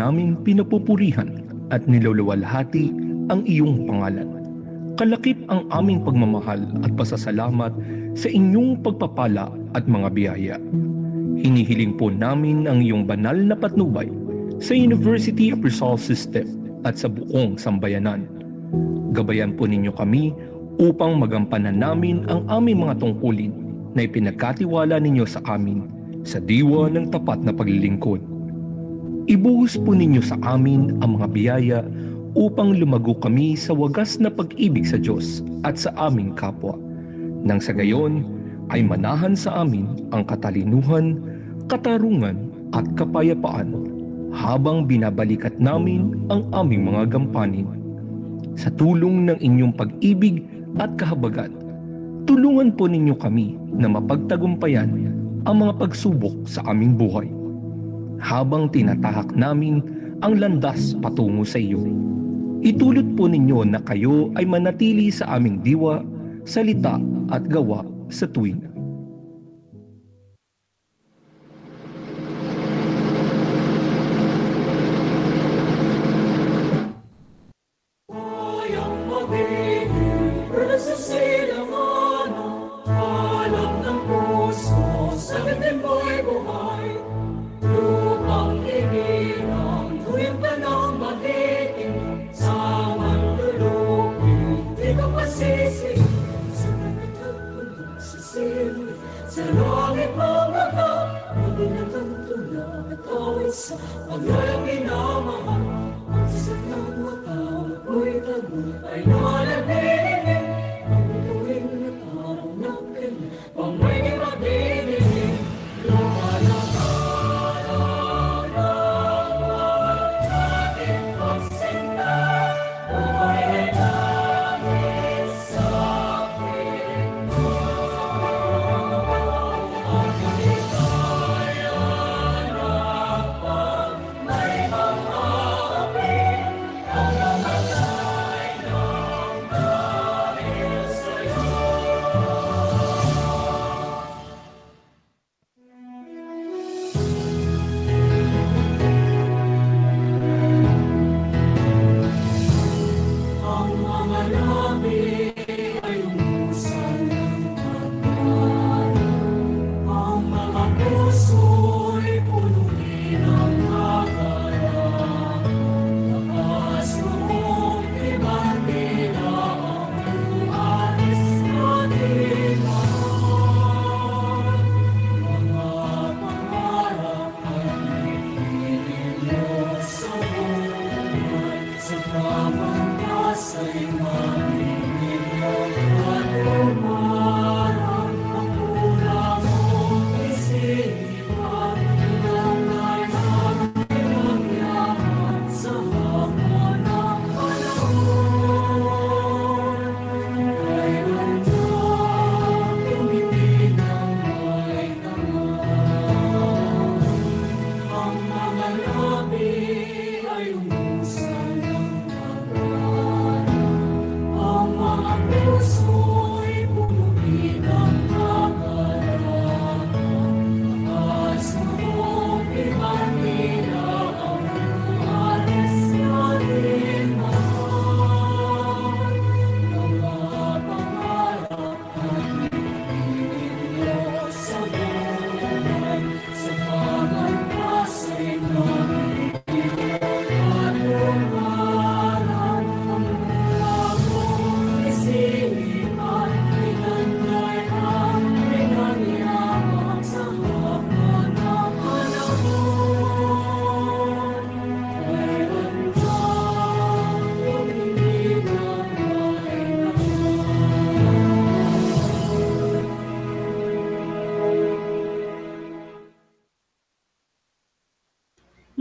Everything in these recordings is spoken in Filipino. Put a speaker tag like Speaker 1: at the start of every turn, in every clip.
Speaker 1: namin pinupupurihan at niluluwalhati ang iyong pangalan. Kalakip ang aming pagmamahal at pasasalamat sa inyong pagpapala at mga biyaya. Hinihiling po namin ang iyong banal na patnubay sa University of Rizal System at sa buong sambayanan. Gabayan po ninyo kami upang magampanan namin ang aming mga tungkulin na ipinagkatiwala ninyo sa amin sa diwa ng tapat na paglilingkod. Ibuhos po ninyo sa amin ang mga biyaya upang lumago kami sa wagas na pag-ibig sa Diyos at sa aming kapwa. Nang sa gayon ay manahan sa amin ang katalinuhan, katarungan at kapayapaan habang binabalikat namin ang aming mga gampanin. Sa tulong ng inyong pag-ibig at kahabagan, tulungan po ninyo kami na mapagtagumpayan ang mga pagsubok sa aming buhay habang tinatahak namin ang landas patungo sa iyo. Itulot po ninyo na kayo ay manatili sa aming diwa, salita at gawa sa tuwina.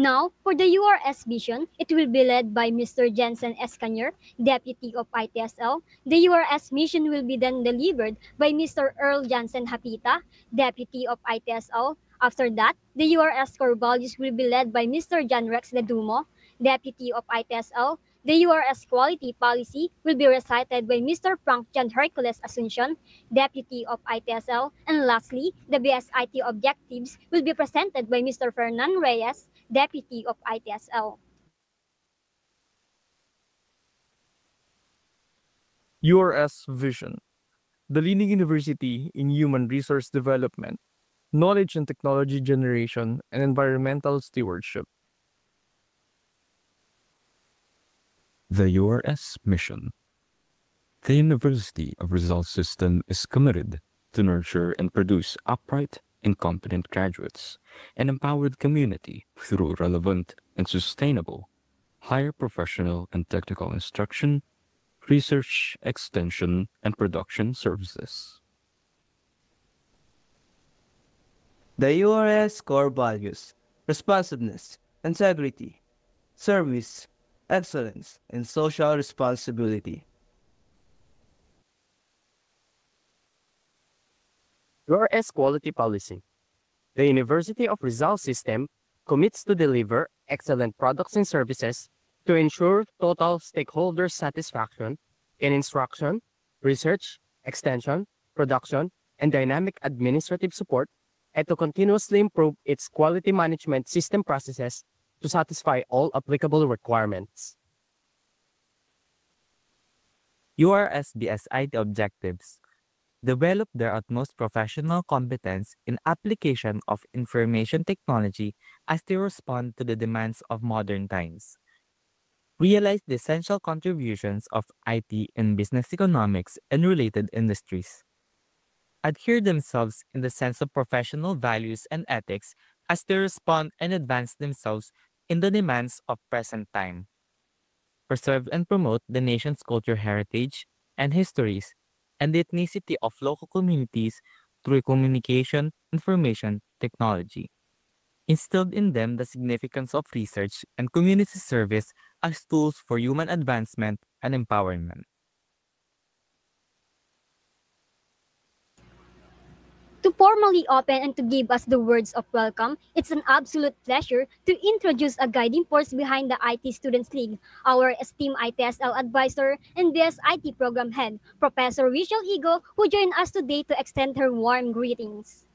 Speaker 2: Now, for the URS mission, it will be led by Mr. Jensen Escanyer, Deputy of ITSL. The URS mission will be then delivered by Mr. Earl Jansen Hapita, Deputy of ITSL. After that, the URS core values will be led by Mr. John Rex Ledumo, Deputy of ITSL. The URS quality policy will be recited by Mr. Frank John Hercules Asuncion, Deputy of ITSL. And lastly, the BSIT objectives will be presented by Mr. Fernan Reyes, Deputy of ITSL.
Speaker 3: URS Vision, the leading university in human resource development, knowledge and technology generation, and environmental stewardship.
Speaker 4: The URS mission. The University of Rizal System is committed to nurture and produce upright and competent graduates and empowered community through relevant and sustainable higher professional and technical instruction, research, extension, and production services.
Speaker 5: The URS core values: responsiveness, integrity, service, excellence, and social responsibility.
Speaker 6: URS quality policy. The University of Rizal System commits to deliver excellent products and services to ensure total stakeholder satisfaction in instruction, research, extension, production, and dynamic administrative support, and to continuously improve its quality management system processes to satisfy all applicable requirements.
Speaker 7: URSBSIT objectives: develop their utmost professional competence in application of information technology as they respond to the demands of modern times. Realize the essential contributions of IT in business economics and related industries. Adhere themselves in the sense of professional values and ethics as they respond and advance themselves in the demands of present time. Preserve and promote the nation's culture heritage and histories and the ethnicity of local communities through communication, information, technology. Instilled in them the significance of research and community service as tools for human advancement and empowerment.
Speaker 2: To formally open and to give us the words of welcome, it's an absolute pleasure to introduce a guiding force behind the IT Students League, our esteemed ITSL advisor and BS IT program head, Professor Rachel Igo, who joined us today to extend her warm greetings.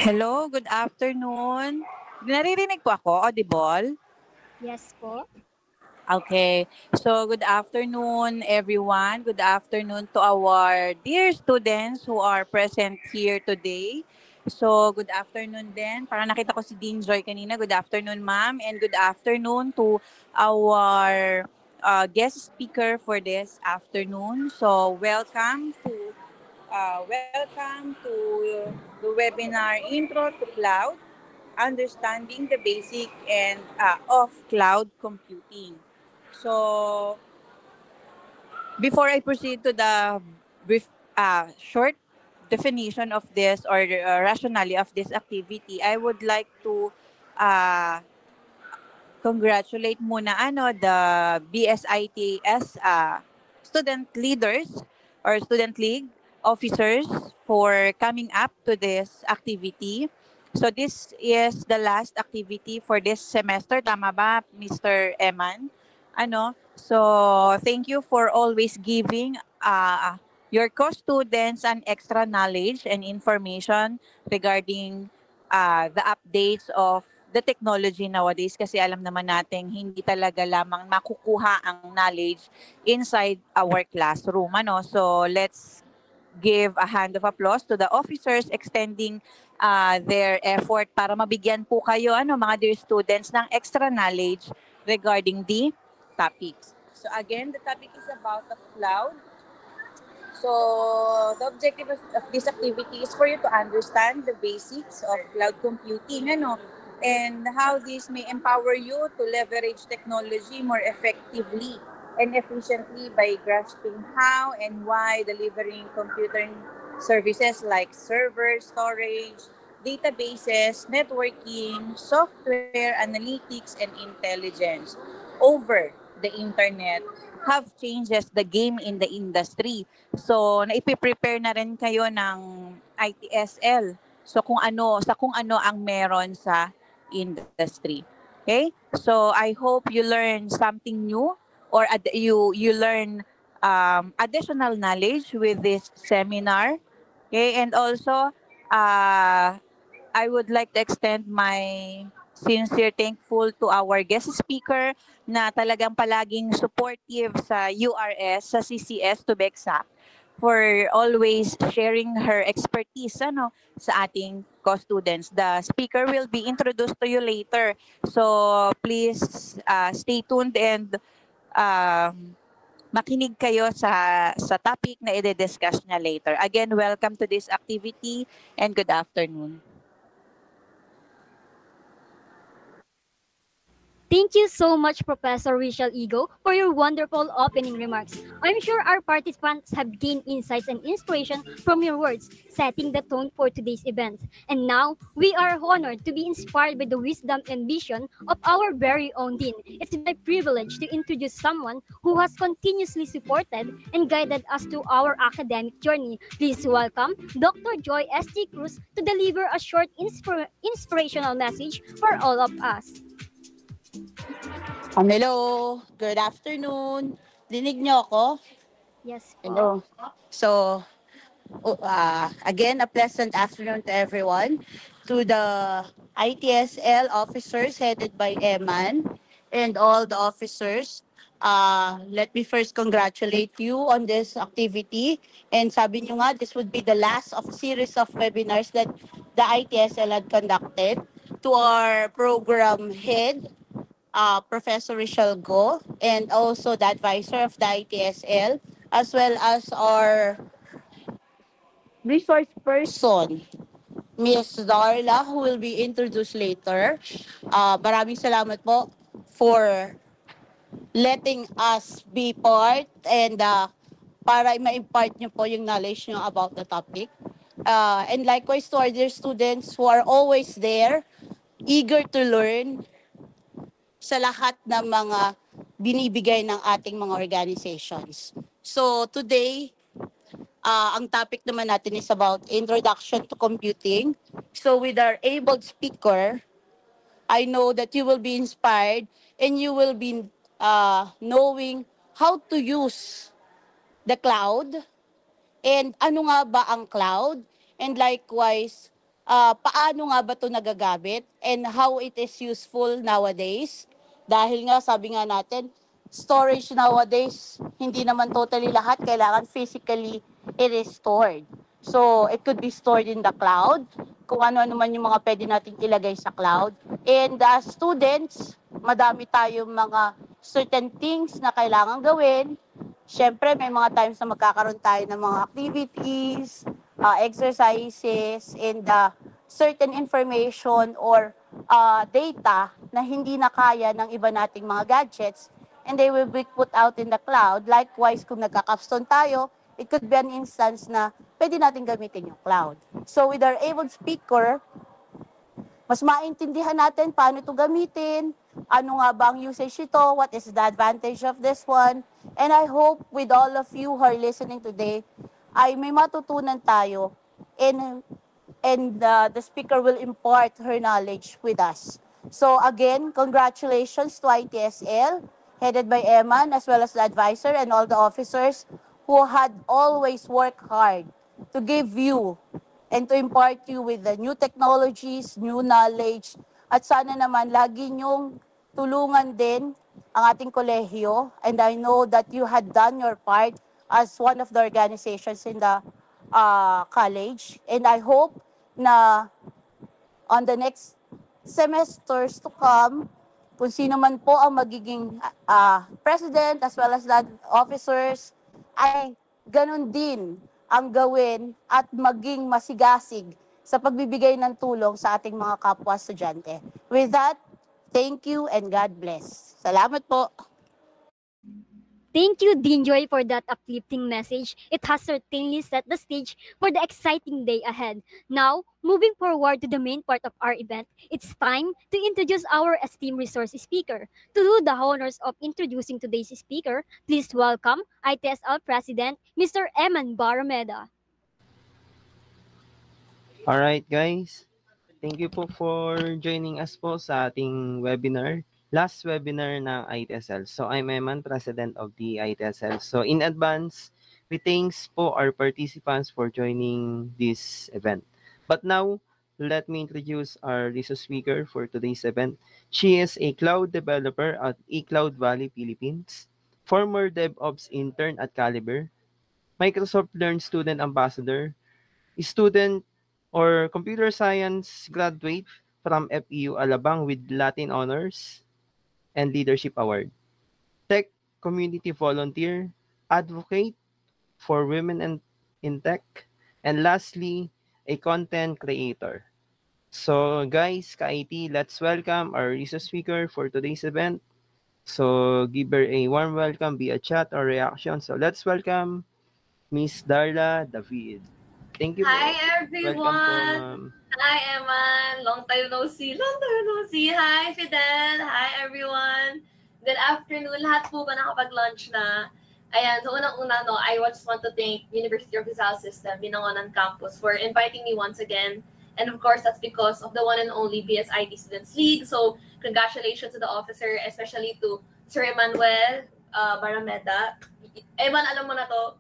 Speaker 8: Hello, good afternoon. Naririnig po ako, audible?
Speaker 2: Yes po.
Speaker 8: Okay. So, good afternoon, everyone. Good afternoon to our dear students who are present here today. So, good afternoon din. Para nakita ko si Dean Joy kanina. Good afternoon, ma'am. And good afternoon to our guest speaker for this afternoon. So, welcome to the webinar Intro to Cloud, Understanding the Basic and of Cloud Computing. So, before I proceed to the brief, short definition of this or rationale of this activity, I would like to congratulate muna the BSITS student leaders or student league officers for coming up to this activity. So this is the last activity for this semester, tama ba, Mr. Eman? So thank you for always giving your co-students an extra knowledge and information regarding the updates of the technology nowadays, kasi alam naman natin hindi talaga lamang makukuha ang knowledge inside our classroom. So let's give a hand of applause to the officers extending their effort para mabigyan po kayo, mga dear students, ng extra knowledge regarding the topics. So again, the topic is about the cloud. So the objective of this activity is for you to understand the basics of cloud computing, and how this may empower you to leverage technology more effectively and efficiently by grasping how and why delivering computing services like server, storage, databases, networking, software, analytics, and intelligence over the internet have changes the game in the industry. So, naipiprepare na rin kayo ng ITSL. So, kung ano ang meron sa industry. Okay? So, I hope you learn something new or you learn additional knowledge with this seminar. Okay? And also, I would like to extend my sincere thankful to our guest speaker na talagang palaging supportive sa URS, sa CCS to be exact, for always sharing her expertise sa ating co-students. The speaker will be introduced to you later. So please stay tuned and makinig kayo sa topic na i-discuss niya later. Again, welcome to this activity and good afternoon.
Speaker 2: Thank you so much, Professor Rachel Ego, for your wonderful opening remarks. I'm sure our participants have gained insights and inspiration from your words, setting the tone for today's event. And now, we are honored to be inspired by the wisdom and vision of our very own Dean. It's my privilege to introduce someone who has continuously supported and guided us to our academic journey. Please welcome Dr. Joy S.T. Cruz to deliver a short inspirational message for all of us.
Speaker 9: Hello, good afternoon. Dinig niyo ako?
Speaker 2: Yes.
Speaker 9: Hello. So, again, a pleasant afternoon to everyone. To the ITSL officers headed by Eman and all the officers, let me first congratulate you on this activity. And sabi niyo nga, this would be the last of series of webinars that the ITSL had conducted. To our program head, Professor Rachel Go, and also the advisor of the ITSL, as well as our resource person, Ms. Darla, who will be introduced later. Maraming salamat po for letting us be part and para ma-impart nyo po yung knowledge nyo about the topic. And likewise to our dear students who are always there, eager to learn sa lahat ng mga binibigay ng ating mga organizations. So today, ang topic naman natin is about introduction to computing. So with our able speaker, I know that you will be inspired and you will be knowing how to use the cloud and ano nga ba ang cloud, and likewise, paano nga ba ito nagagamit and how it is useful nowadays. Dahil nga, sabi nga natin, storage nowadays, hindi naman totally lahat kailangan physically it is stored. So, it could be stored in the cloud, kung ano-ano man yung mga pwede natin ilagay sa cloud. And as students, madami tayong mga certain things na kailangan gawin. Siyempre, may mga times na magkakaroon tayo ng mga activities, exercises, and certain information or data na hindi na kaya ng iba nating mga gadgets, and they will be put out in the cloud. Likewise, kung nagka-capstone tayo, it could be an instance na pwede natin gamitin yung cloud. So with our able speaker, mas maintindihan natin paano ito gamitin, ano nga ba ang usage ito, what is the advantage of this one. And I hope with all of you who are listening today, ay may matutunan tayo and the speaker will impart her knowledge with us. So again, congratulations to ITSL, headed by Eman, as well as the advisor and all the officers who had always worked hard to give you and to impart you with the new technologies, new knowledge, at sana naman lagi niyong tulungan din ang ating kolehiyo. And I know that you had done your part as one of the organizations in the college. And I hope na on the next semesters to come, kung sino man po ang magiging president as well as the officers, ay ganun din ang gawin at maging masigasig sa pagbibigay ng tulong sa ating mga kapwa estudyante. With that, thank you and God bless. Salamat po.
Speaker 2: Thank you, Dean Joy, for that uplifting message. It has certainly set the stage for the exciting day ahead. Now, moving forward to the main part of our event, it's time to introduce our esteemed resource speaker. To do the honors of introducing today's speaker, please welcome ITSL President, Mr. Eman Barameda.
Speaker 10: Alright guys, thank you po for joining us po sa ating webinar. Last webinar ng ITSL. So I'm Eman, President of the ITSL. So in advance, we thanks po our participants for joining this event. But now, let me introduce our resource speaker for today's event. She is a cloud developer at eCloud Valley, Philippines, former DevOps intern at Caliber, Microsoft Learn student ambassador, student or computer science graduate from FEU Alabang with Latin Honors and Leadership Award, tech community volunteer, advocate for women in tech, and lastly, a content creator. So guys, ka-IT, let's welcome our resource speaker for today's event. So give her a warm welcome via chat or reaction. So let's welcome Miss Darla David. Thank you
Speaker 11: Hi
Speaker 10: po.
Speaker 11: everyone!
Speaker 10: Welcome po, ma'am.
Speaker 11: Hi Eman! Long time no see! Long time no see! Hi Fidel! Hi everyone! Good afternoon! Lahat po ba nakapag-lunch na? Ayan, so unang-una, no, I just want to thank University of Rizal System, Binangonan Campus, for inviting me once again. And of course, that's because of the one and only BSIT Students League. So congratulations to the officer, especially to Sir Emmanuel Barameda. Eman, alam mo na to,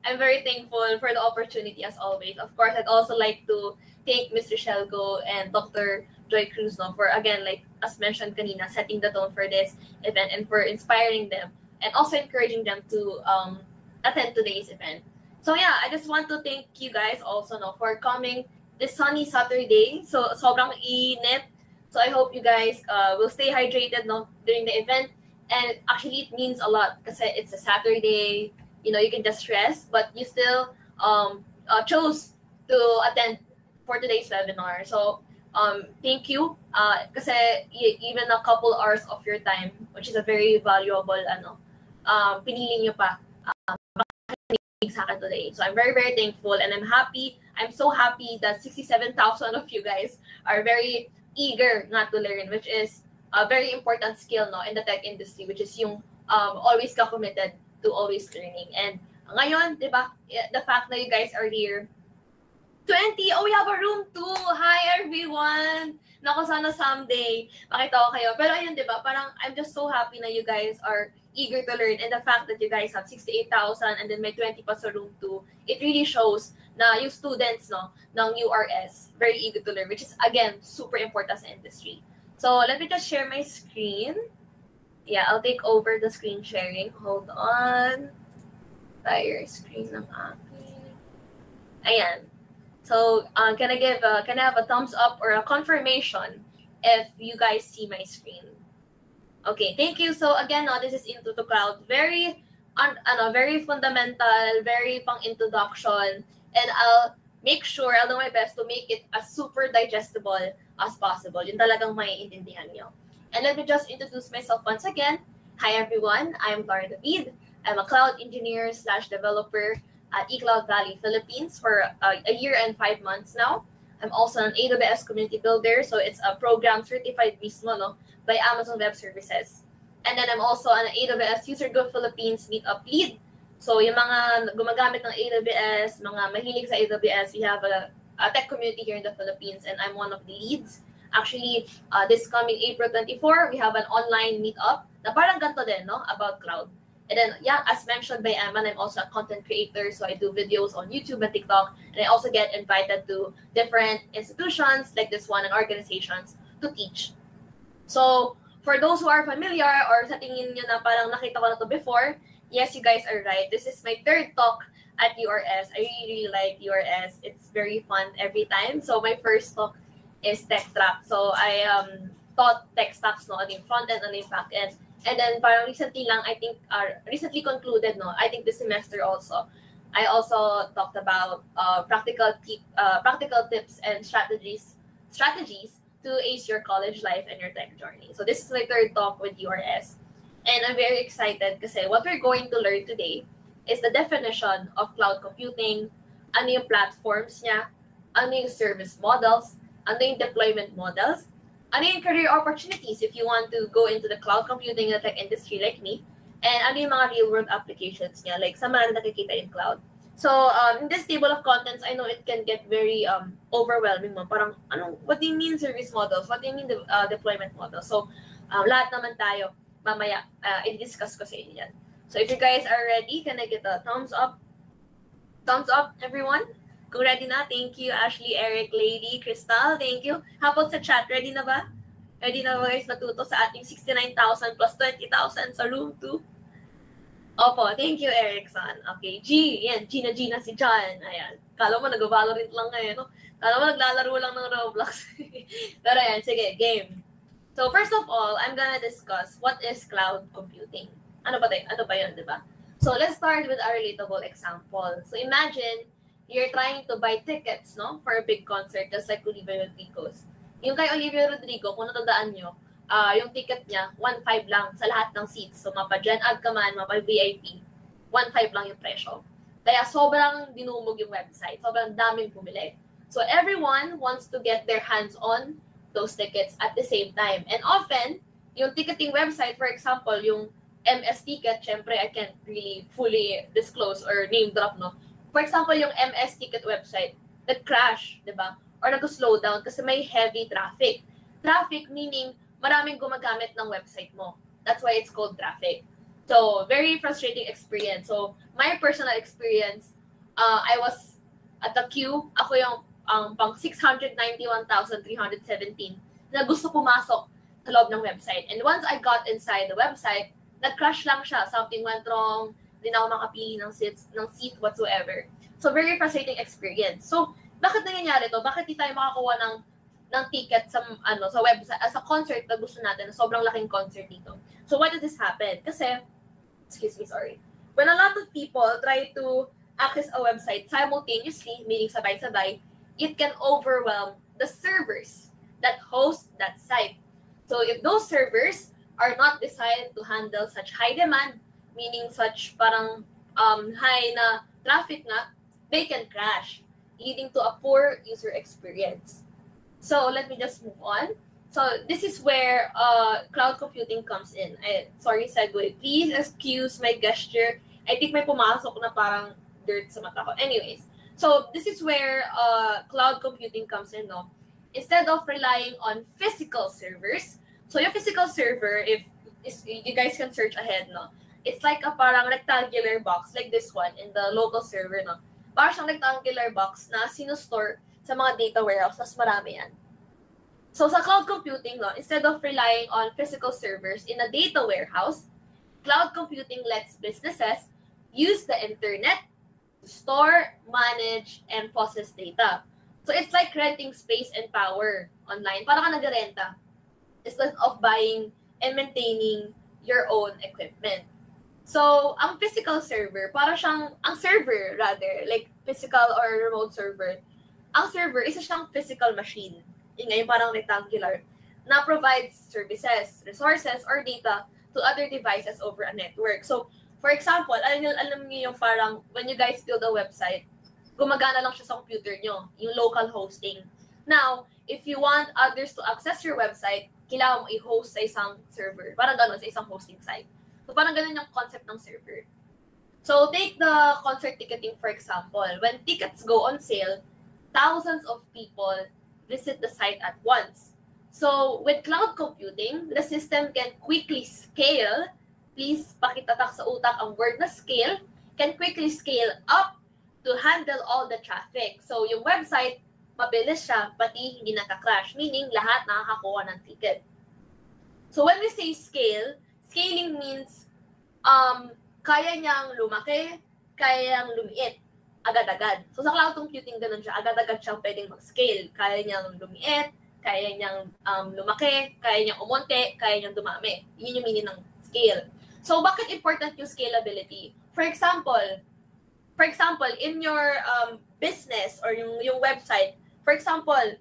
Speaker 11: I'm very thankful for the opportunity as always. Of course, I'd also like to thank Mr. Shelgo and Dr. Joy Cruz, no, for, again, like as mentioned kanina, setting the tone for this event and for inspiring them and also encouraging them to attend today's event. So yeah, I just want to thank you guys also, no, for coming this sunny Saturday. So sobrang init. So I hope you guys will stay hydrated, no, during the event. And actually, it means a lot because it's a Saturday. You know, you can just rest, but you still chose to attend for today's webinar. So thank you. Kasi even a couple hours of your time, which is a very valuable, pinili nyo pa sa akin today. So I'm very, very thankful and I'm happy. I'm so happy that 67,000 of you guys are very eager not to learn, which is a very important skill, no, in the tech industry, which is yung always ka committed to always learning. And ngayon, di ba, the fact that you guys are here, 20, oh, we have a room too. Hi, everyone. Naku, sana someday makita ko kayo. Pero ayun, di ba, parang I'm just so happy na you guys are eager to learn. And the fact that you guys have 68,000 and then may 20 pa sa room too, it really shows na yung students, no, ng URS, very eager to learn, which is, again, super important sa industry. So let me just share my screen. Yeah, I'll take over the screen sharing. Hold on. Entire screen ng akin. Ayan. So, can I have a thumbs up or a confirmation if you guys see my screen? Okay, thank you. So again, no, this is Into the Cloud. Very fundamental, very pang introduction, and I'll do my best to make it as super digestible as possible. Yun talagang maiintindihan nyo. And let me just introduce myself once again. Hi everyone, I'm Clara David. I'm a cloud engineer / developer at eCloud Valley, Philippines for a year and 5 months now. I'm also an AWS community builder, so it's a program certified mismo, no, by Amazon Web Services. And then I'm also an AWS User Group Philippines Meetup lead. So yung mga gumagamit ng AWS, mga mahilig sa AWS, we have a tech community here in the Philippines, and I'm one of the leads. Actually, this coming April 24, we have an online meetup na parang ganito din, no, about cloud. And then, yeah, as mentioned by Eman, I'm also a content creator, so I do videos on YouTube and TikTok, and I also get invited to different institutions like this one and organizations to teach. So, for those who are familiar or sa tingin nyo na parang nakita ko na to before, yes, you guys are right. This is my third talk at URS. I really, really like URS. It's very fun every time. So, my first talk is Tech Track. So, I taught tech stacks, no, ano yung front end, ano yung back end. And then parang recently lang, I think, recently concluded, no, I think this semester also, I also talked about practical tips and strategies to ace your college life and your tech journey. So this is my third talk with URS. And I'm very excited kasi what we're going to learn today is the definition of cloud computing, ano yung platforms niya, ano yung service models, ano yung deployment models, ano yung career opportunities if you want to go into the cloud computing and tech industry like me, and ano yung mga real-world applications niya, like sa mga nakikita in cloud. So, in this table of contents, I know it can get very overwhelming mo. Parang, what do you mean service models? What do you mean deployment models? So, lahat naman tayo, mamaya, i-discuss ko sa inyo yan. So, if you guys are ready, can I get a thumbs up? Thumbs up, everyone? Kung ready na, thank you, Ashley, Eric, Lady, Crystal, thank you. How about sa chat? Ready na ba? Ready na ba guys matuto sa ating 69,000 plus 20,000 sa room 2? Opo, thank you, Erickson. Okay, G, yan, Gina si John. Ayan, kala mo nag-Valorant lang ngayon, no? Kala mo naglalaro lang ng Roblox. Pero ayan, sige, game. So first of all, I'm gonna discuss what is cloud computing. Ano ba yun, di ba? So let's start with a relatable example. So imagine you're trying to buy tickets, no, for a big concert, just like Olivia Rodrigo's. Yung kay Olivia Rodrigo, kung natandaan nyo, yung ticket niya, 1.5 lang sa lahat ng seats. So mapa-Gen Ad ka man, mapa-VIP, 1.5 lang yung presyo. Kaya sobrang dinumog yung website, sobrang daming bumili. So everyone wants to get their hands on those tickets at the same time. And often, yung ticketing website, for example, yung MS Ticket, syempre I can't really fully disclose or name drop, no? For example, yung MS Ticket website, nag-crash, di ba? Or nag-slow down kasi may heavy traffic. Traffic meaning maraming gumagamit ng website mo. That's why it's called traffic. So, very frustrating experience. So, my personal experience, I was at the queue. Ako yung pang 691,317 na gusto pumasok sa loob ng website. And once I got inside the website, nag-crash lang siya. Something went wrong. Hindi na ako makapili ng seat whatsoever. So, very frustrating experience. So, bakit nangyayari to? Bakit di tayo makakuha ng ticket sa website, sa concert na gusto natin, na sobrang laking concert dito? So, why did this happen? Kasi, when a lot of people try to access a website simultaneously, meaning sabay-sabay, it can overwhelm the servers that host that site. So, if those servers are not designed to handle such high demand, meaning such parang high na traffic nga, they can crash, leading to a poor user experience. So let me just move on. So this is where cloud computing comes in. Sorry, segue. Please excuse my gesture. I think may pumasok na parang dirt sa mata ko. Anyways, so this is where cloud computing comes in, no? Instead of relying on physical servers, so yung physical server, if you guys can search ahead, no? It's like a parang rectangular box, like this one in the local server, no? Parang siyang rectangular box na sinustore sa mga data warehouse, mas marami yan. So sa cloud computing, no, instead of relying on physical servers in a data warehouse, cloud computing lets businesses use the internet to store, manage, and process data. So it's like renting space and power online. Para ka nag-renta instead of buying and maintaining your own equipment. So, ang physical server, para siyang, ang server rather, like physical or remote server, ang server, isa siyang physical machine, yung parang rectangular, na provides services, resources, or data to other devices over a network. So, for example, alam niyo yung parang, when you guys build a website, gumagana lang siya sa computer nyo, yung local hosting. Now, if you want others to access your website, kailangan mo i-host sa isang server. Parang gano'n, sa isang hosting site. So, parang gano'n yung concept ng server. So, take the concert ticketing, for example. When tickets go on sale, thousands of people visit the site at once. So, with cloud computing, the system can quickly scale. Please, pakitatak sa utak ang word na scale. Can quickly scale up to handle all the traffic. So, yung website, mabilis siya, pati hindi nakaka-crash. Meaning, lahat nakakakuha ng ticket. So, when we say scale, scaling means kaya niyang lumaki, kaya niyang lumiit, agad-agad. So sa cloud computing, ganun siya. Agad-agad siyang pwedeng mag-scale. Kaya niyang lumiit, kaya niyang lumaki, kaya niyang umonte, kaya niyang dumami. Yun yung meaning ng scale. So bakit important yung scalability? For example, in your business or yung website, for example,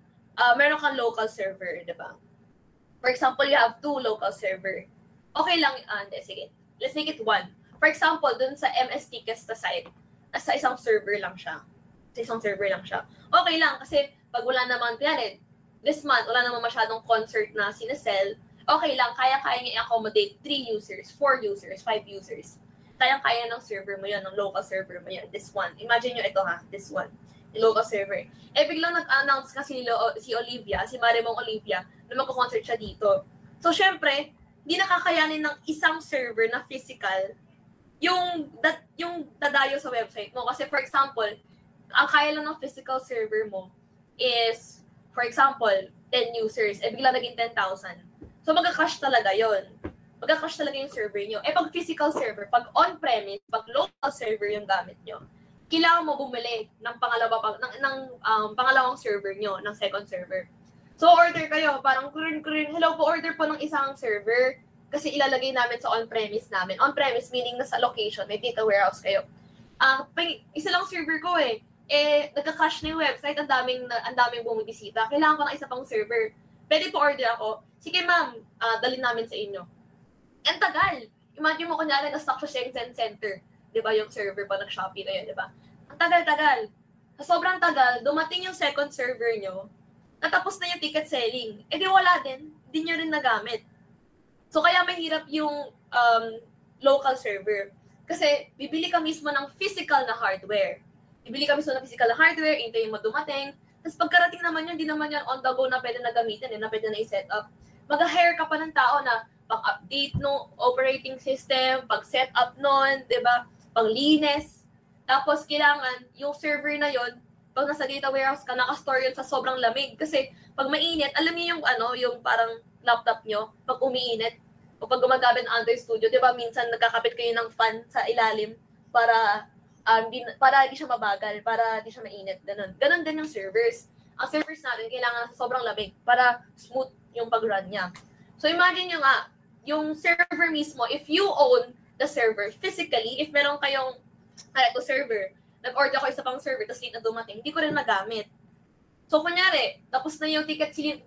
Speaker 11: meron kang local server, di ba? For example, you have 2 local server. Okay lang, hindi, sige. Let's make it 1. For example, dun sa MS Tickets na site, nasa isang server lang siya. Okay lang, kasi pag wala naman, this month, wala naman masyadong concert na sinesell, okay lang, kaya-kaya niya i-accommodate 3 users, 4 users, 5 users. Kaya-kaya ng server mo yun, ng local server mo yun, this one. Imagine nyo ito this one, yung local server. Biglang nag-announce kasi si Olivia, si Marimong Olivia, na magko-concert siya dito. So, syempre, hindi nakakayanin ng isang server na physical yung dadayo sa website mo. Kasi for example, ang kaya lang ng physical server mo is, for example, 10 users, bigla naging 10,000. So, mag-crash talaga yon. Mag-crash talaga yung server nyo. Pag physical server, pag on-premise, pag local server yung gamit nyo, kailangan mo bumili ng pangalawang server nyo, ng second server. So, order kayo, parang hello po, order po ng isang server kasi ilalagay namin sa on-premise namin. On-premise meaning nasa location, may data warehouse kayo. Isa lang server ko nagka-crash na yung website, ang daming bumibisita. Kailangan ko ng isa pang server. Pwede po order ako. Sige ma'am, dalhin namin sa inyo. Ang tagal. Imagine mo kunyari na-stock sa Shenzhen Center. Di ba yung server pa ng Shopee na yun, di ba? Ang tagal-tagal. Sa sobrang tagal, dumating yung second server nyo, natapos na yung ticket selling. Di wala din. Di nyo rin nagamit. So kaya mahirap yung local server. Kasi bibili ka mismo ng physical na hardware. Hintayin mo dumating. Tapos pagkarating naman yun, di naman yan on the go na pwede na gamitin, na pwede na i-set up. Mag-hire ka pa ng tao na pang-update no operating system, pag-set up nun, di ba? Pang-linis. Tapos kailangan yung server na yon, pag nasa data warehouse ka, naka-store yun sa sobrang lamig. Kasi pag mainit, alam niyo yung parang laptop nyo, pag umiinit, o pag gumagamit ng Android Studio, di ba minsan nagkakapit kayo ng fan sa ilalim para hindi siya mabagal, para hindi siya mainit. Ganun din yung servers. Ang servers natin kailangan sa sobrang lamig para smooth yung pag-run niya. So imagine nyo nga, yung server mismo, if you own the server physically, if meron kayong server, nag-order ako isa pang server, tapos late na dumating, hindi ko rin magamit. So kunyari, tapos na yung ticket selling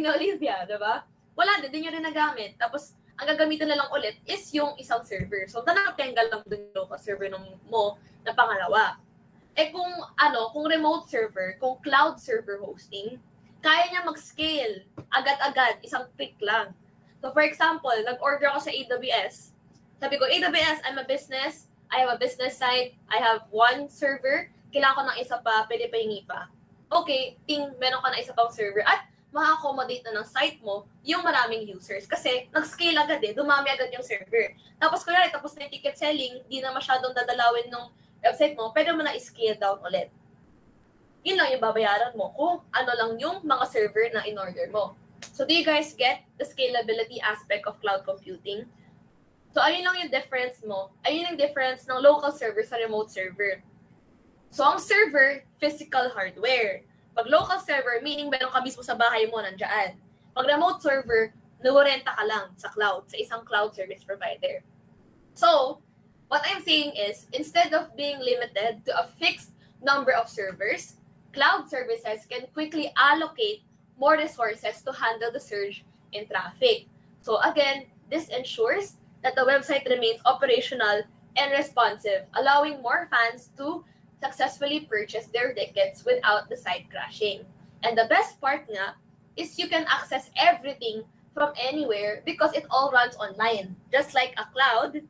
Speaker 11: na Olivia, diba? Wala din, di nyo rin nagamit. Tapos, ang gagamitin na lang ulit is yung isang server. So, tanang-tenggal lang dun yung server mo na pangalawa. Kung remote server, kung cloud server hosting, kaya niya mag-scale agad-agad, isang click lang. So, for example, nag-order ako sa AWS. Sabi ko, AWS, I'm a business. I have a business site. I have one server. Kailangan ko ng isa pa, pwede pa hingi pa. Okay, meron ka na isa pang server. At ma-accommodate na ng site mo yung maraming users. Kasi nag-scale agad dumami agad yung server. Tapos kunyari, tapos na yung ticket selling, di na masyadong dadalawin ng website mo, pwede mo na i-scale down ulit. Yun lang yung babayaran mo kung ano lang yung mga server na in-order mo. So do you guys get the scalability aspect of cloud computing? So ayun lang yung difference mo. Ayun yung difference ng local server sa remote server. So ang server, physical hardware. Pag local server, meaning meron ka mismo sa bahay mo, nandiyan. Pag remote server, nagorenta ka lang sa cloud, sa isang cloud service provider. So, what I'm saying is, instead of being limited to a fixed number of servers, cloud services can quickly allocate more resources to handle the surge in traffic. So again, this ensures that the website remains operational and responsive, allowing more fans to successfully purchase their tickets without the site crashing. And the best part nga is you can access everything from anywhere because it all runs online, just like a cloud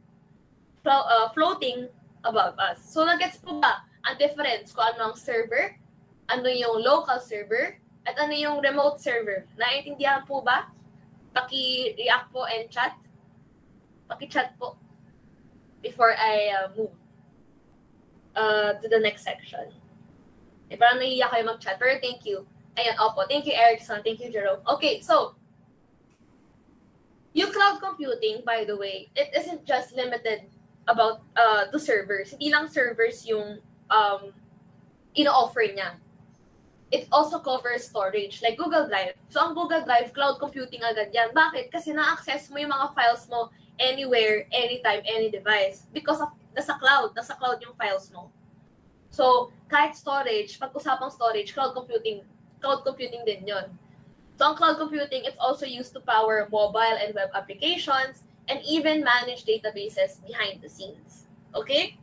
Speaker 11: floating above us. So nagets po ba ang difference kung ano ang server, ano yung local server, at ano yung remote server? Naiintindihan po ba? Paki-react po and chat. Paki-chat po before I move to the next section. Parang naiiyak kayo mag-chat, pero thank you. Ayan, opo. Thank you, Erickson. Thank you, Jerome. Okay, so, yung cloud computing, by the way, it isn't just limited about to servers. Hindi lang servers yung ino-offer niya. It also covers storage, like Google Drive. So, ang Google Drive, cloud computing agad yan. Bakit? Kasi na-access mo yung mga files mo anywhere, anytime, any device. Because of nasa cloud yung files mo. So, kahit storage, pag-usapang storage, cloud computing din yun. So, ang cloud computing, it's also used to power mobile and web applications and even manage databases behind the scenes. Okay?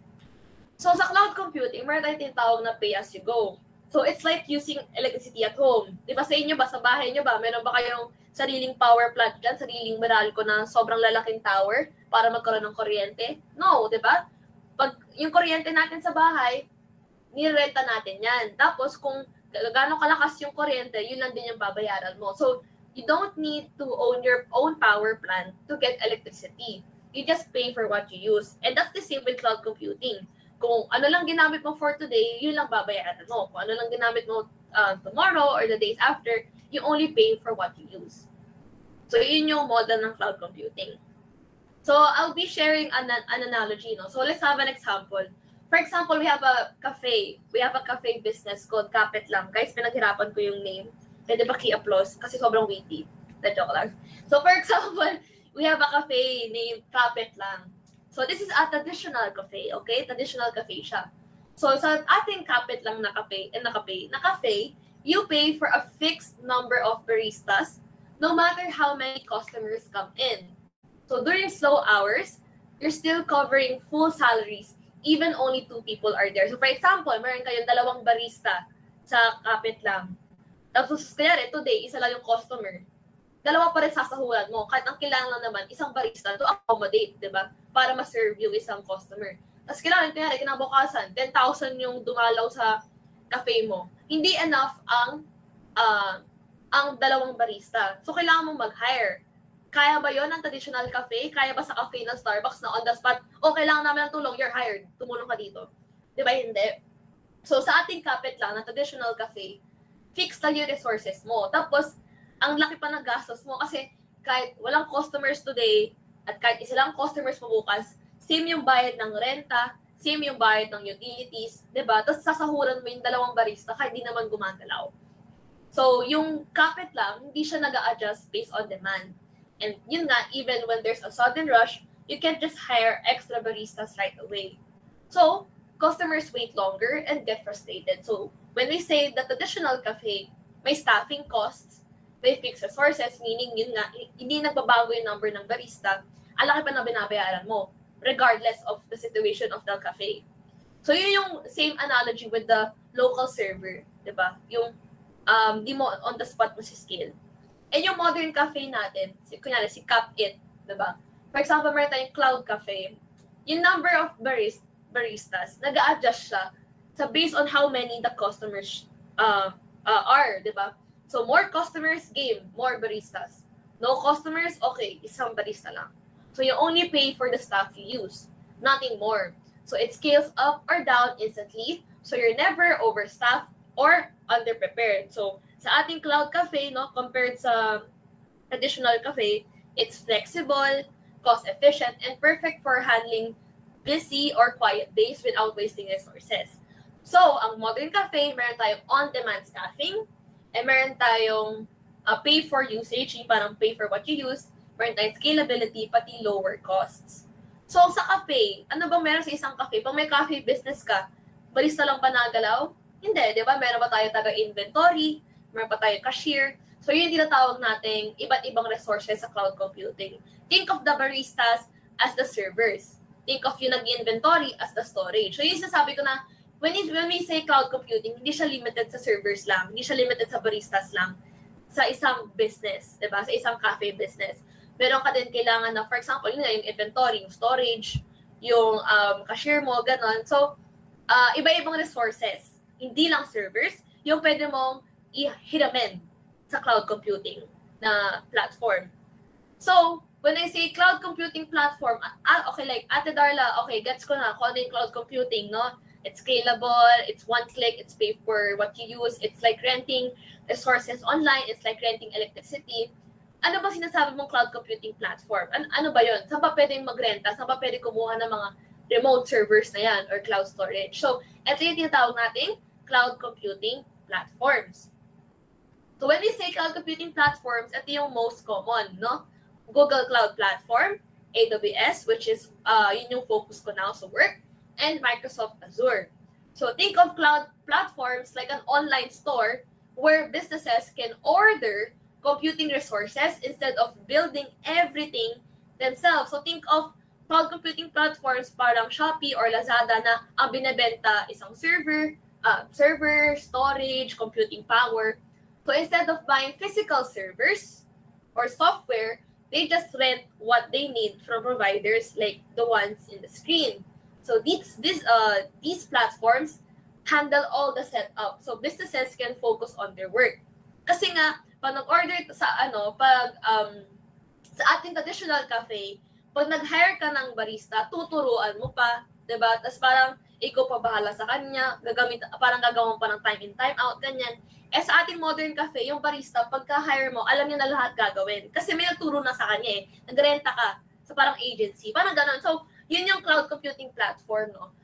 Speaker 11: So, sa cloud computing, meron tayong tinatawag na pay-as-you-go. So, it's like using electricity at home. Di ba sa inyo ba, sa bahay nyo ba, meron ba kayong sariling power plant dyan, sariling Meralco na sobrang lalaking tower para magkaroon ng kuryente? No, di ba? Pag yung kuryente natin sa bahay, nirenta natin yan. Tapos kung gaano kalakas yung kuryente, yun lang din yung babayaran mo. So, you don't need to own your own power plant to get electricity. You just pay for what you use. And that's the same with cloud computing. Kung ano lang ginamit mo for today, yun lang babayaran mo. Kung ano lang ginamit mo tomorrow or the days after, you only pay for what you use. So, yun yung model ng cloud computing. So, I'll be sharing an analogy. No? So, let's have an example. For example, we have a cafe. We have a cafe business called Kapit Lang. Guys, pinaghirapan ko yung name. Pwede ba key-applause? Kasi sobrang witty. Joke lang. So, for example, we have a cafe named Kapit Lang. So, this is a traditional cafe, okay? Traditional cafe siya. So, sa ating Kapit Lang na cafe, you pay for a fixed number of baristas no matter how many customers come in. So, during slow hours, you're still covering full salaries even only 2 people are there. So, for example, meron kayong 2 barista sa Kapit Lang. Tapos, kaya today, isa lang yung customer. 2 pa rin sasahulan mo. Kahit ang kailangan lang naman, isang barista to accommodate, di ba? Para ma-serve yung isang customer. Tapos kailangan, kinabukasan, 10,000 yung dumalaw sa cafe mo. Hindi enough ang 2 barista. So, kailangan mong mag-hire. Kaya ba yon ng traditional cafe? Kaya ba sa cafe ng Starbucks na on the spot, kailangan namin ng tulong, you're hired, tumulong ka dito. Di ba? Hindi. So, sa ating Kapit Lang, na traditional cafe, fixed na yung resources mo. Tapos, ang laki pa ng gastos mo kasi kahit walang customers today at kahit isa lang customers mo bukas, same yung bayad ng renta, same yung bayad ng utilities, diba? Tapos sasahuran mo yung 2 barista kahit di naman gumagalaw. So, yung Kapit Lang, hindi siya nag-a-adjust based on demand. And yun nga, even when there's a sudden rush, you can't just hire extra baristas right away. So, customers wait longer and get frustrated. So, when we say the traditional cafe, may staffing costs, may fixed resources, meaning yun nga, hindi nagbabago yung number ng barista, ang laki pa na binabayaran mo, regardless of the situation of the cafe. So, yun yung same analogy with the local server, di ba? Yung, di mo on the spot mo si skill. And yung modern cafe natin, kunyari si Kapit, di ba? For example, meron tayong cloud cafe, yung number of baristas, nag-a-adjust siya sa based on how many the customers are, di ba? So, more customers, game, more baristas. No customers, okay, isang barista lang. So, you only pay for the stuff you use, nothing more. So, it scales up or down instantly. So, you're never overstaffed or underprepared. So, sa ating cloud cafe, no, compared sa traditional cafe, it's flexible, cost-efficient, and perfect for handling busy or quiet days without wasting resources. So, ang modern cafe, meron tayong on-demand staffing, and meron tayong pay for usage, yung parang pay for what you use, meron tayong scalability, pati lower costs. So, sa cafe, ano bang meron sa isang cafe? Pag may cafe business ka, barista lang ba nagalaw? Hindi, di ba? Meron pa tayo taga-inventory, meron pa tayo cashier. So, yun yung tinatawag nating iba't ibang resources sa cloud computing. Think of the baristas as the servers. Think of yung nag-inventory as the storage. So, yun sasabi ko na, when we say cloud computing, hindi siya limited sa servers lang, hindi siya limited sa baristas lang, sa isang business, diba? Sa isang cafe business. Meron ka din kailangan na, for example, yun yung inventory, yung storage, yung cashier mo, ganon. So, iba-ibang resources, hindi lang servers, yung pwede mong ihiramin sa cloud computing na platform. So, when I say cloud computing platform, okay, like, Ate Darla, okay, gets ko na kung ano yung cloud computing, no? It's scalable, it's one click, it's pay for what you use, it's like renting resources online, it's like renting electricity. Ano ba sinasabi mong cloud computing platform? Ano ba yun? Saan ba pwedeng magrenta? Saan ba pwede kumuha ng mga remote servers na yan or cloud storage? So, ito yung tinatawag nating cloud computing platforms. So, when we say cloud computing platforms, ito yung most common, no? Google Cloud Platform, AWS, which is yun yung focus ko now sa work, and Microsoft Azure. So think of cloud platforms like an online store where businesses can order computing resources instead of building everything themselves. So think of cloud computing platforms parang Shopee or Lazada na ang binebenta isang server, storage, computing power. So instead of buying physical servers or software, they just rent what they need from providers like the ones in the screen. So these platforms handle all the setup. So businesses can focus on their work. Kasi nga, pag nag-order sa sa ating traditional cafe, pag nag-hire ka ng barista, tuturuan mo pa, 'di ba? Tapos parang ikaw pa bahala sa kanya, parang gagawin pa ng time in, time out, ganyan. Sa ating modern cafe, yung barista, pagka-hire mo, alam niya na lahat gagawin. Kasi may nagturo na sa kanya Nagrenta ka sa parang agency. Parang gano'n. So, yun yung cloud computing platform, no?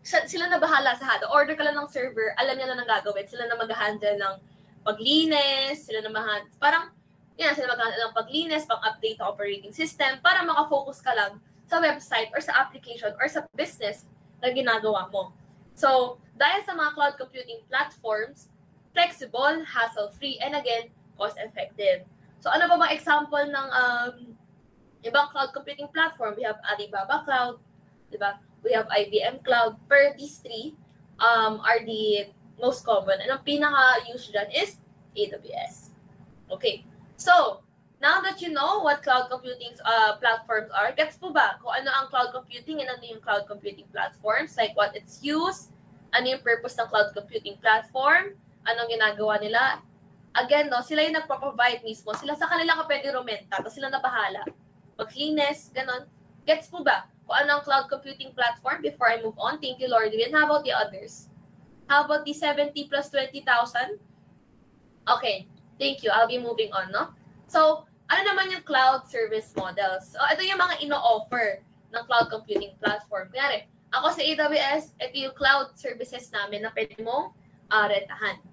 Speaker 11: Sila na bahala sa hado. Order ka lang ng server, alam niya na nang gagawin. Sila na mag-handle ng paglinis, sila na parang, sila mag-handle ng paglinis, pang-update ng operating system, para makafocus ka lang sa website or sa application or sa business na ginagawa mo. So, dahil sa mga cloud computing platforms, flexible, hassle-free, and again, cost-effective. So, ano pa bang example ng ibang cloud computing platform? We have Alibaba Cloud, diba? We have IBM Cloud. Per these three are the most common. And ang pinaka-used dyan is AWS. Okay. So, now that you know what cloud computing platforms are, gets po ba kung ano ang cloud computing and ano yung cloud computing platforms, like what it's used, ano yung purpose ng cloud computing platform, anong ginagawa nila? Again, no, sila yung nagpo-provide mismo. Sila sa kanila ka pwede rumenta, tapos sila na bahala. Maglinis, ganon. Gets po ba kung ano ang cloud computing platform before I move on? Thank you, Lord. And how about the others? How about the 70 plus 20,000? Okay, thank you. I'll be moving on, no? So, ano naman yung cloud service models? So, ito yung mga ino-offer ng cloud computing platform. Kaya ako sa AWS, ito yung cloud services namin na pwede mong rentahan.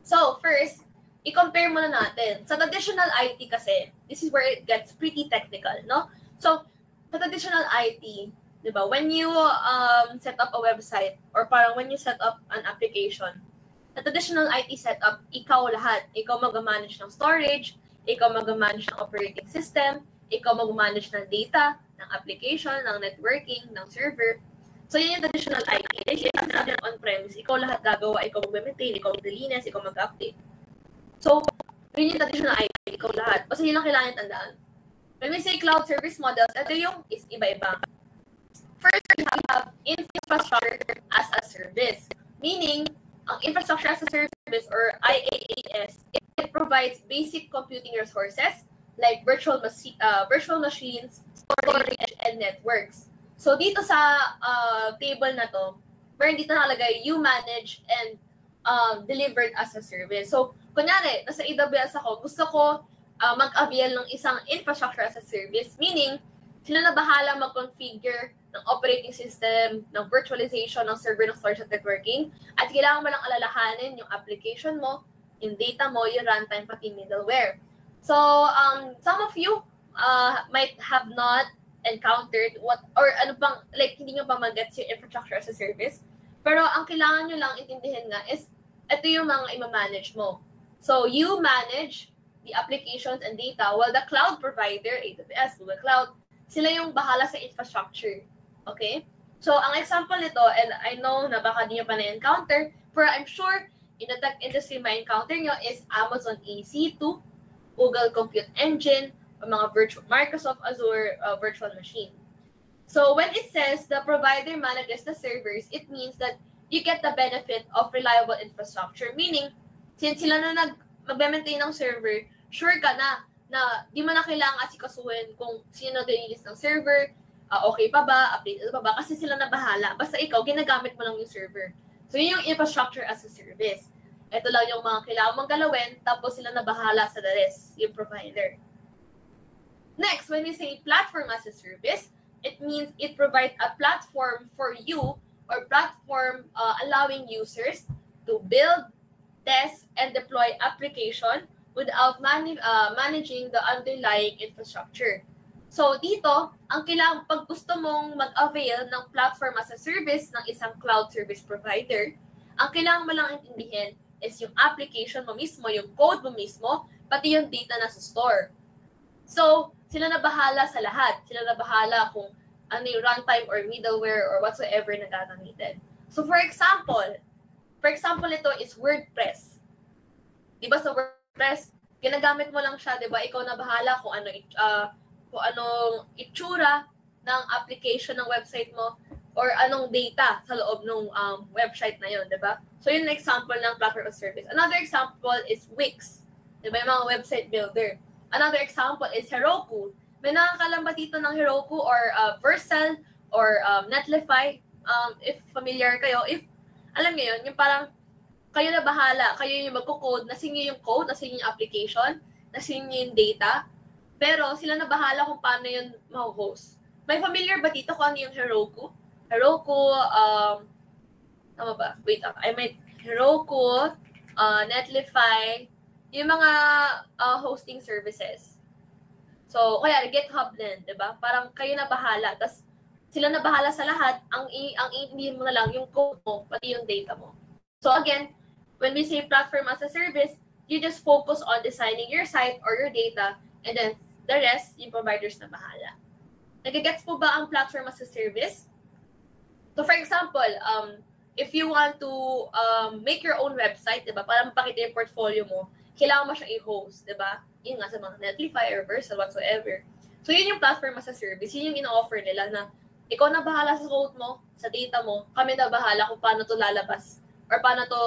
Speaker 11: So, first, i-compare muna natin. Sa traditional IT kasi, this is where it gets pretty technical, no? So, sa traditional IT, di ba, when you set up a website or parang when you set up an application, sa traditional IT setup, ikaw lahat. Ikaw mag-manage ng storage, ikaw mag-manage ng operating system, ikaw mag-manage ng data, ng application, ng networking, ng server. So, yun yung traditional IT. Yung natin on-premise, ikaw lahat gagawa, ikaw mag-maintain, ikaw mag-delinis, ikaw mag-update. So, yun yung traditional IT, ikaw lahat. Kasi yun lang kailangan tandaan. When we say cloud service models, ito yung is iba-iba. First, we have infrastructure as a service. Meaning, ang infrastructure as a service or IaaS, it provides basic computing resources like virtual machines, storage, and networks. So, dito sa table na to, meron dito nakalagay, you manage and delivered as a service. So, kunyari, nasa AWS ako, gusto ko mag-avail ng isang infrastructure as a service, meaning, sila na bahala mag-configure ng operating system, ng virtualization, ng server, ng storage at networking, at kailangan mo lang alalahanin yung application mo, yung data mo, yung runtime, pati middleware. So, some of you might have not encountered hindi nyo pa mag-gets yung infrastructure as a service, pero ang kailangan nyo lang intindihin nga is, ito yung mga ima-manage mo. So, you manage the applications and data, while the cloud provider, AWS, Google Cloud, sila yung bahala sa infrastructure. Okay? So, ang example nito, and I know na baka di nyo pa na-encounter, pero I'm sure in the tech industry ma-encounter nyo is Amazon EC2, Google Compute Engine, o mga Microsoft Azure virtual machine. So, when it says the provider manages the servers, it means that you get the benefit of reliable infrastructure. Meaning, since sila na mag-maintain ng server, sure ka na di mo na kailangan asikasuhin kung sino nag-release ng server, okay pa ba, updated pa ba, kasi sila na bahala. Basta ikaw, ginagamit mo lang yung server. So, yun yung infrastructure as a service. Ito lang yung mga kailangan mong galawin, tapos sila na bahala sa the rest, yung provider. Next, when we say platform as a service, it means it provides a platform for you or platform allowing users to build, test, and deploy application without managing the underlying infrastructure. So dito, ang kailangan pag gusto mong mag-avail ng platform as a service ng isang cloud service provider, ang kailangan mo lang intindihin is yung application mo mismo, yung code mo mismo, pati yung data na sa store. So, sila na bahala sa lahat. Sila na bahala kung ano yung runtime or middleware or whatsoever na gagamitin. So, for example, ito is WordPress. Diba sa WordPress, ginagamit mo lang siya, diba? Ikaw na bahala kung anong itsura ng application ng website mo or anong data sa loob ng website na yun, diba? So, yun ang example ng platform as service. Another example is Wix. Diba? Yung mga website builder. Another example is Heroku. May nakakalam ba dito ng Heroku or Vercel or Netlify? if familiar kayo, if, alam niyo yun, yung parang, kayo na bahala, kayo yung magko-code, nasa inyo yung code, nasa inyo yung application, nasa inyo yung data, pero sila na bahala kung paano yun ma-host. May familiar ba dito kung ano yung Heroku? Heroku, tama ba? Wait, I meant Heroku, Netlify, yung mga hosting services. So, kaya GitHub din, di ba? Parang kayo na bahala. Tapos, sila na bahala sa lahat. Ang iintindihin mo na lang yung code mo, pati yung data mo. So, again, when we say platform as a service, you just focus on designing your site or your data, and then the rest, yung providers na bahala. Nagigets po ba ang platform as a service? So, for example, if you want to make your own website, diba, para mapakita yung portfolio mo, kailangan mo siya i-host, diba? Yun nga sa mga Netlify or Vercel, whatsoever. So, yun yung platform as a service. Yun yung ina-offer nila na ikaw na bahala sa code mo, sa data mo, kami na bahala kung paano to lalabas or paano to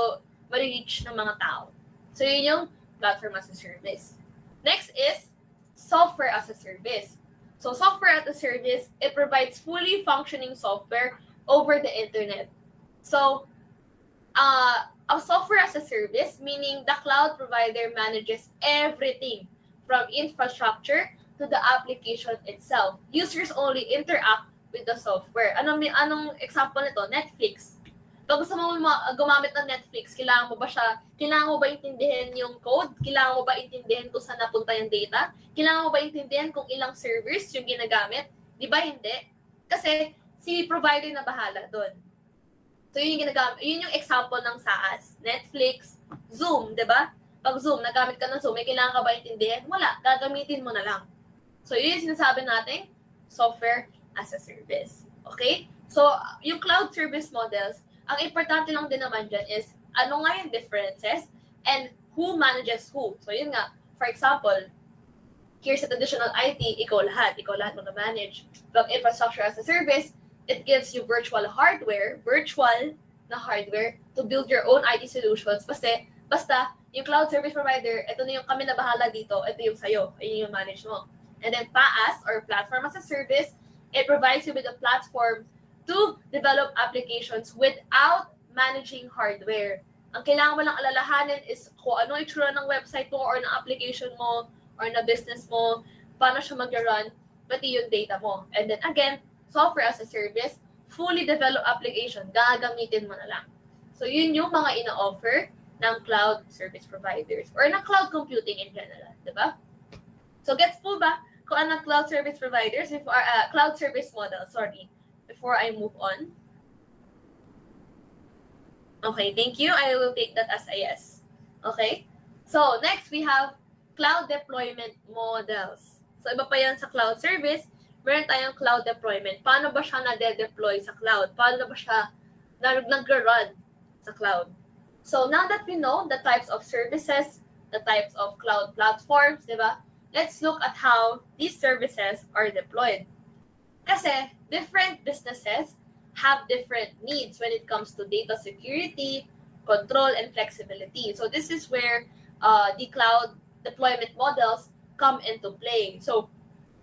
Speaker 11: ma-reach ng mga tao. So, yun yung platform as a service. Next is software as a service. So, software as a service, it provides fully functioning software over the internet. So, a software as a service, meaning the cloud provider manages everything from infrastructure to the application itself. Users only interact with the software. Anong example nito? Netflix. Pag gusto mo gumamit ng Netflix, kailangan mo ba intindihin yung code? Kailangan mo ba intindihin kung saan napunta yung data? Kailangan mo ba intindihin kung ilang servers yung ginagamit? Di ba hindi? Kasi si provider na bahala doon. So yun yung ginagamit, yun yung example ng SaaS, Netflix, Zoom, di ba? Pag Zoom, nagamit ka ng Zoom, may kailangan ka ba intindihin? Wala, gagamitin mo na lang. So yun yung sinasabi natin, software as a service. Okay? So yung cloud service models, ang importante lang din naman dyan is ano nga yung differences and who manages who. So yun nga, for example, here sa traditional IT, ikaw lahat mo na-manage. But infrastructure as a service, it gives you virtual na hardware to build your own IT solutions. Basta yung cloud service provider, ito na yung kami na bahala dito, ito yung sayo, ayun yung manage mo. And then PaaS or platform as a service, it provides you with a platform to develop applications without managing hardware. Ang kailangan mo lang alalahanin is kung ano itsura ng website mo or ng application mo or na business mo, paano siya mag-run, pati yung data mo. And then again, software as a service, fully developed application, gagamitin mo na lang. So yun yung mga ina-offer ng cloud service providers or ng cloud computing in general, di ba? So gets po ba kung ano cloud service providers, cloud service model, before I move on? Okay, thank you. I will take that as a yes. Okay? So next, we have cloud deployment models. So iba pa yan sa cloud service, meron tayong cloud deployment. Paano ba siya na-deploy sa cloud? Paano ba siya nag-run sa cloud? So now that we know the types of services, the types of cloud platforms, di ba? Let's look at how these services are deployed. Kasi different businesses have different needs when it comes to data security, control, and flexibility. So this is where the cloud deployment models come into play. So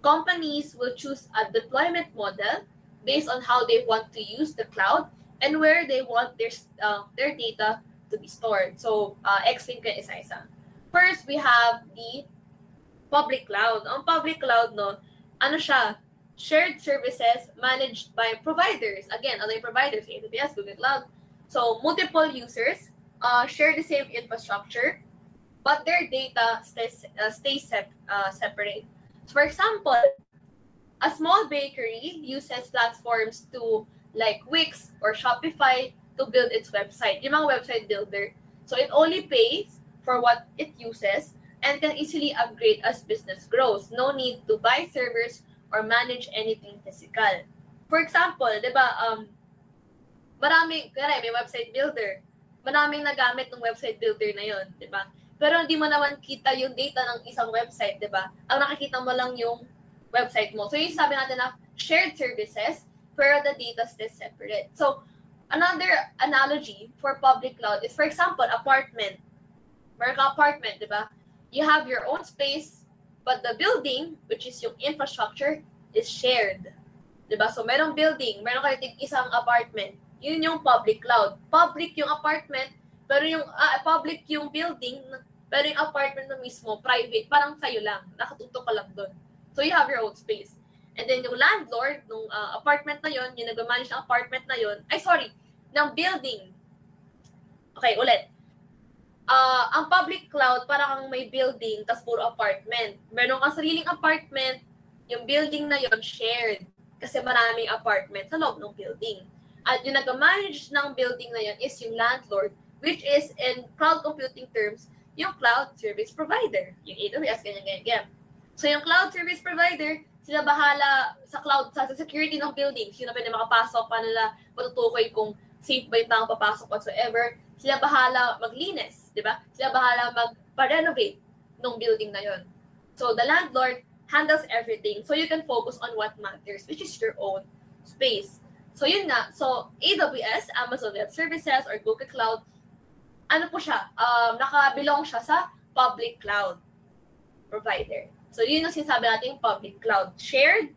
Speaker 11: companies will choose a deployment model based on how they want to use the cloud and where they want their data to be stored. So, explain ko isa-isa. First, we have the public cloud. Ang public cloud, ano siya? Shared services managed by providers. Again, ano yung providers? AWS, Google Cloud. So, multiple users share the same infrastructure, but their data stays separate. For example, a small bakery uses platforms like Wix or Shopify to build its website, yung mga website builder. So it only pays for what it uses and can easily upgrade as business grows. No need to buy servers or manage anything physical. For example, di ba, may website builder. Maraming nagamit ng website builder na yon, di ba? Pero hindi mo naman kita yung data ng isang website, di ba? Ang nakikita mo lang yung website mo. So yung sabi natin na shared services, pero the data stays separate. So another analogy for public cloud is, for example, apartment. Meron ka apartment, di ba? You have your own space, but the building, which is yung infrastructure, is shared. Diba? So, merong building, meron kayo isang apartment. Yun yung public cloud. Public yung apartment, pero yung public yung building, pero yung apartment na mismo, private, parang sa'yo lang. Nakatutok ka lang doon. So, you have your own space. And then, yung landlord ng apartment na yun, yung nag-manage ng apartment na yun, ng building. Okay, ulit. Ang public cloud, parang may building, tas puro apartment. Meron kang sariling apartment, yung building na yun, shared. Kasi maraming apartment sa loob ng building. At yung nag-manage ng building na yun is yung landlord, which is in cloud computing terms, yung cloud service provider. Yung AWS, ganyan. So yung cloud service provider, sila bahala sa cloud, sa security ng building. Sino pwede makapasok, paano nila matutukoy kung safe ba yung taong papasok whatsoever. Sila bahala maglinis, di ba? Sila bahala magpa-renovate ng building na yun. So the landlord handles everything. So you can focus on what matters, which is your own space. So yun na. So AWS, Amazon Web Services, or Google Cloud, ano po siya? Nakabilong siya sa public cloud provider. So yun yung sinasabi natin public cloud. Shared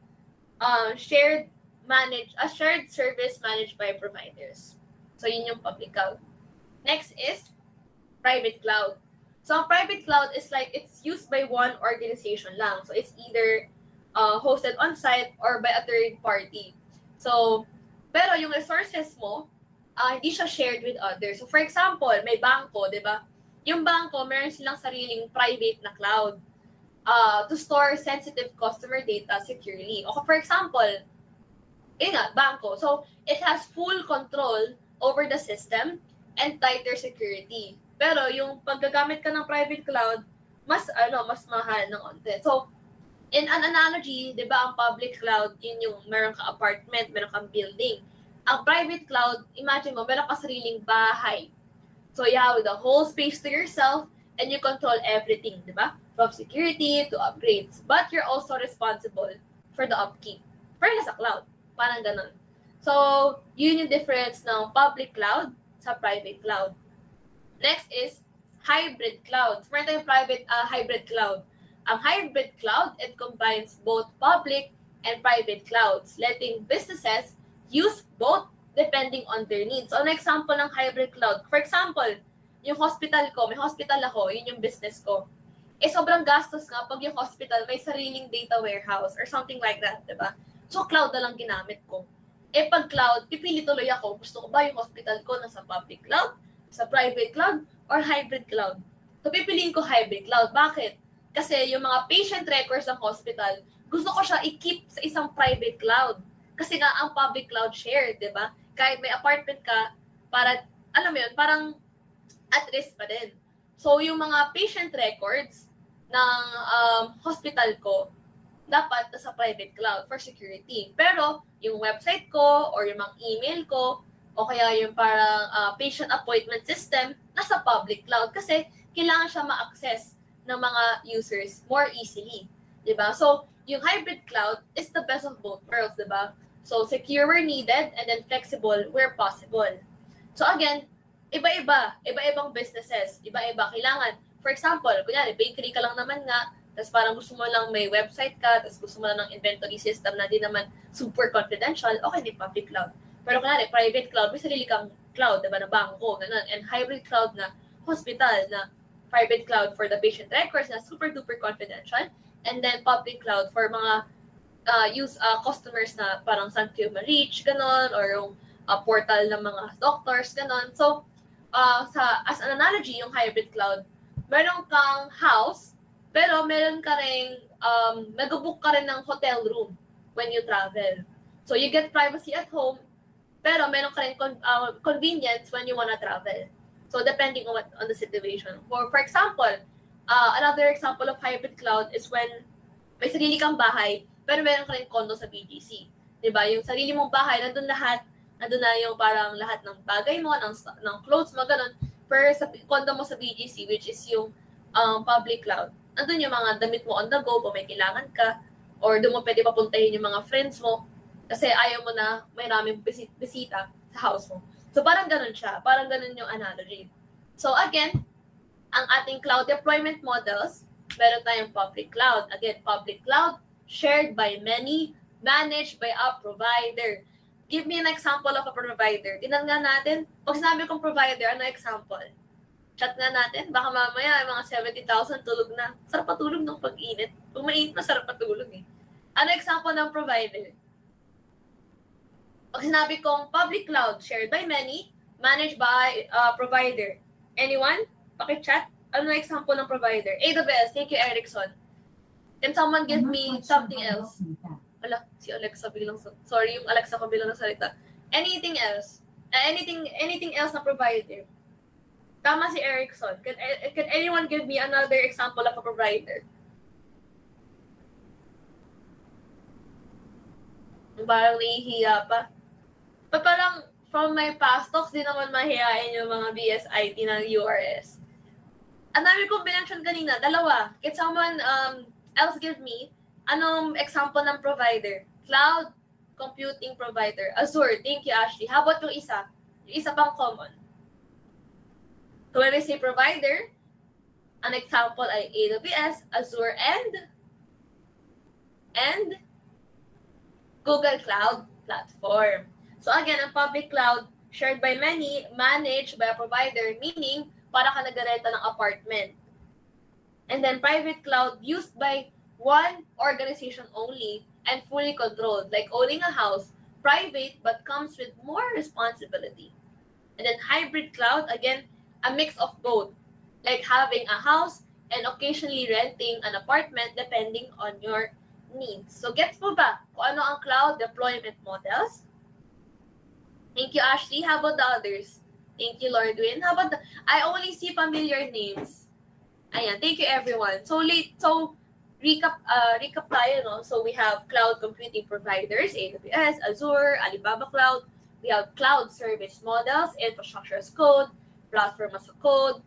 Speaker 11: service managed by providers. So yun yung public cloud. Next is private cloud. So, private cloud is like, it's used by one organization lang. So, it's either hosted on-site or by a third party. So, pero yung resources mo, hindi siya shared with others. So, for example, may bangko, di ba? Yung bangko, meron silang sariling private na cloud to store sensitive customer data securely. O, for example, bangko. So, it has full control over the system and tighter security. Pero yung paggagamit ka ng private cloud, mas mahal ng onte. So, in an analogy, 'di ba, ang public cloud, yun yung meron ka apartment, meron kang building. Ang private cloud, imagine mo, meron ka sariling bahay. So, you have the whole space to yourself and you control everything, 'di ba? From security to upgrades. But you're also responsible for the upkeep. Pero sa cloud, parang ganun. So, yun yung difference ng public cloud sa private cloud. Next is hybrid cloud. Meron tayong hybrid cloud. Ang hybrid cloud, it combines both public and private clouds, letting businesses use both depending on their needs. So, an example ng hybrid cloud, for example, yung hospital ko, may hospital ako, yun yung business ko. Sobrang gastos nga pag yung hospital may sariling data warehouse or something like that, diba? So, cloud na lang ginamit ko. Pag cloud, pipili tuloy ako, gusto ko ba yung hospital ko nasa public cloud, sa private cloud, or hybrid cloud? So, pipiliin ko hybrid cloud. Bakit? Kasi yung mga patient records ng hospital, gusto ko siya i-keep sa isang private cloud. Kasi nga, ang public cloud shared, di ba? Kahit may apartment ka, para, alam mo yun, parang at risk pa din. So, yung mga patient records ng hospital ko, dapat nasa private cloud for security. Pero, yung website ko, or yung mga email ko, o kaya yung parang patient appointment system, nasa public cloud kasi kailangan siya ma-access ng mga users more easily. Diba? So, yung hybrid cloud is the best of both worlds, diba? So, secure where needed and then flexible where possible. So, again, iba-ibang businesses, iba-iba kailangan. For example, kunyari, bakery ka lang naman nga, tapos parang gusto mo lang may website ka, tapos gusto mo lang ng inventory system na di naman super confidential, okay, di public cloud. Pero kunwari, private cloud, may sarili kang cloud, diba, na bangko, ganun. And hybrid cloud na hospital, na private cloud for the patient records na super duper confidential. And then public cloud for mga customers na parang saan kayo ma-reach, ganun, or yung portal ng mga doctors, ganun. So, as an analogy, yung hybrid cloud, meron kang house, pero meron ka rin, nag-book ka rin ng hotel room when you travel. So, you get privacy at home, pero meron ka rin convenience when you wanna travel. So, depending on the situation. For example, another example of hybrid cloud is when may sarili kang bahay, pero meron ka rin condo sa BGC. Diba? Yung sarili mong bahay, nandun na yung parang lahat ng bagay mo, ng clothes mo, ganun. Pero sa condo mo sa BGC, which is yung public cloud, nandun yung mga damit mo on the go, kung may kailangan ka, or doon mo pwede papuntahin yung mga friends mo, kasi ayaw mo na may maraming bisita sa house mo. So, parang ganun siya. Parang ganun yung analogy. So, again, ang ating cloud deployment models, meron tayong public cloud. Again, public cloud shared by many managed by a provider. Give me an example of a provider. Tingnan nga natin. Pag sinabi kong provider, ano example? Chat nga natin. Baka mamaya, mga 70,000 tulog na. Sarap patulog ng pag-init. Kung mainit, masarap patulog eh. Ano example ng provider? Pag sinabi kong public cloud, shared by many, managed by provider. Anyone? Paki-chat. Ano example ng provider? AWS, thank you, Erickson. Can someone give me something else? Ala, si Alexa bilang, sorry, yung Alexa ko bilang nagsalita. Anything else? Anything else na provider? Tama si Erickson. Can anyone give me another example of a provider? Parang nahihiya pa. Parang from my past talks, di naman mahihain yung mga BSIT ng URS. Ang dami kong binention kanina, dalawa. Can someone else give me anong example ng provider? Cloud computing provider. Azure. Thank you, Ashley. How about yung isa? Yung isa pang common. So when we say provider, an example ay AWS, Azure, and Google Cloud Platform. So again, ang public cloud shared by many, managed by a provider, meaning para ka nagrenta ng apartment. And then private cloud used by one organization only and fully controlled, like owning a house, private but comes with more responsibility. And then hybrid cloud, again, a mix of both, like having a house and occasionally renting an apartment depending on your needs. So gets mo ba kung ano ang cloud deployment models? Thank you, Ashley. How about the others? Thank you, Lordwin. How about I only see familiar names. Ayan, thank you, everyone. So recap tayo, no? So we have cloud computing providers, AWS, Azure, Alibaba Cloud. We have cloud service models, infrastructure as code, platform as a code,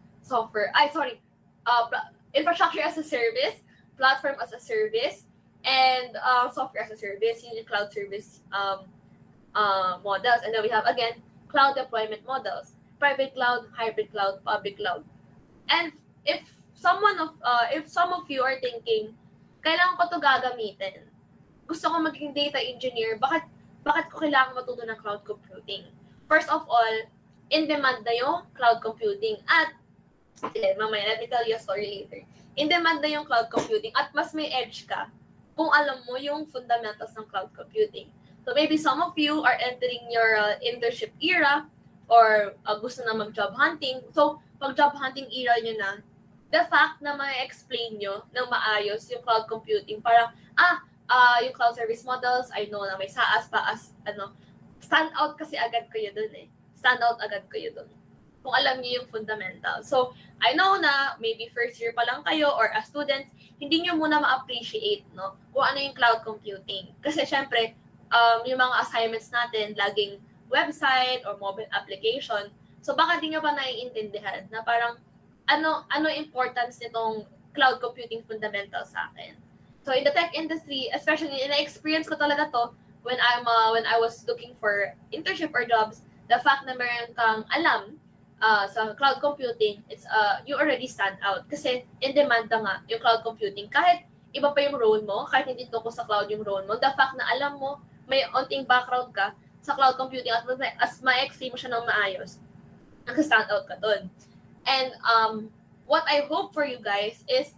Speaker 11: infrastructure as a service, platform as a service, and software as a service, using cloud service models. And then we have, again, cloud deployment models, private cloud, hybrid cloud, public cloud. And if some of you are thinking, kailangan ko ito gagamitin, gusto ko maging data engineer, bakit ko kailangan matuto ng cloud computing? First of all, in demand na yung cloud computing. At, mamaya, let me tell you a story later. In demand na yung cloud computing at mas may edge ka kung alam mo yung fundamentals ng cloud computing. So maybe some of you are entering your internship era or gusto na mag-job hunting. So, pag job hunting era nyo na, the fact na ma-explain nyo ng maayos yung cloud computing, parang, yung cloud service models, I know na may SaaS, PaaS, stand out kasi agad kayo dun eh. Stand out agad kayo dun. Kung alam niyo yung fundamental. So, I know na maybe first year pa lang kayo or as students, hindi niyo muna ma-appreciate, no, kung ano yung cloud computing. Kasi syempre, yung mga assignments natin, laging website or mobile application. So, baka di nyo pa naiintindihan na parang ano importance nitong cloud computing fundamental sa akin. So, in the tech industry, especially, na-experience ko talaga to when I was looking for internship or jobs, the fact na meron kang alam sa cloud computing, it's you already stand out. Kasi in demand na nga yung cloud computing. Kahit iba pa yung role mo, kahit hindi tungkol sa cloud yung role mo, the fact na alam mo, may onting background ka sa cloud computing at as ma-explain mo siya ng maayos, nag-stand out ka dun. And what I hope for you guys is,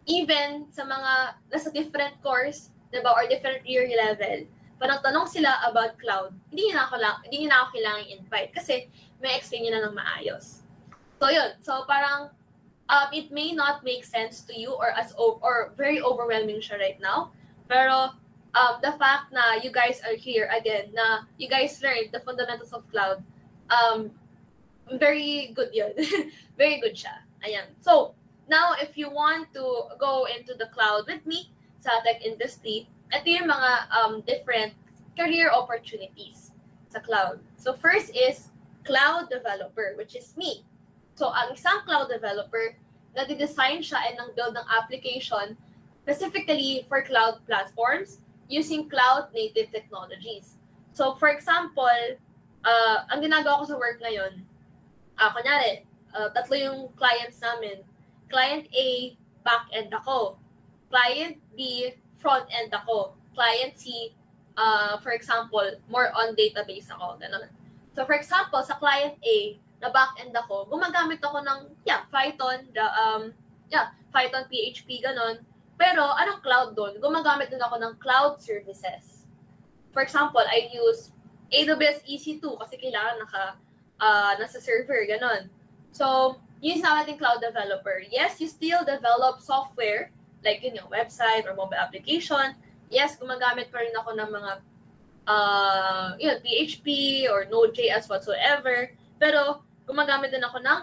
Speaker 11: even sa mga nasa different course, diba, or different year level, pag nagtanong sila about cloud, hindi nyo na ako kailangan invite kasi may explain nyo na ng maayos. So yun, so parang it may not make sense to you or very overwhelming siya right now, pero the fact na you guys are here again, na you guys learned the fundamentals of cloud, very good yun. Very good siya. Ayan. So, now if you want to go into the cloud with me sa tech industry, ito yung mga different career opportunities sa cloud. So, first is cloud developer, which is me. So, ang isang cloud developer, nadi-design siya and nang build ng application specifically for cloud platforms using cloud-native technologies. So, for example, ang ginagawa ko sa work ngayon, kunyari, tatlo yung clients namin. Client A, back-end ako. Client B, front-end ako. client C, for example, more on database ako, ganun. So for example, sa client A, na back-end ako, gumagamit ako ng, Python, Python, PHP, ganun. Pero, anong cloud doon? Gumagamit din ako ng cloud services. For example, I use AWS EC2 kasi kailangan nasa server, ganun. So, yun sa ating cloud developer. Yes, you still develop software, like yun yung website or mobile application. Yes, gumagamit pa rin ako ng mga PHP or Node.js whatsoever. Pero, gumagamit din ako ng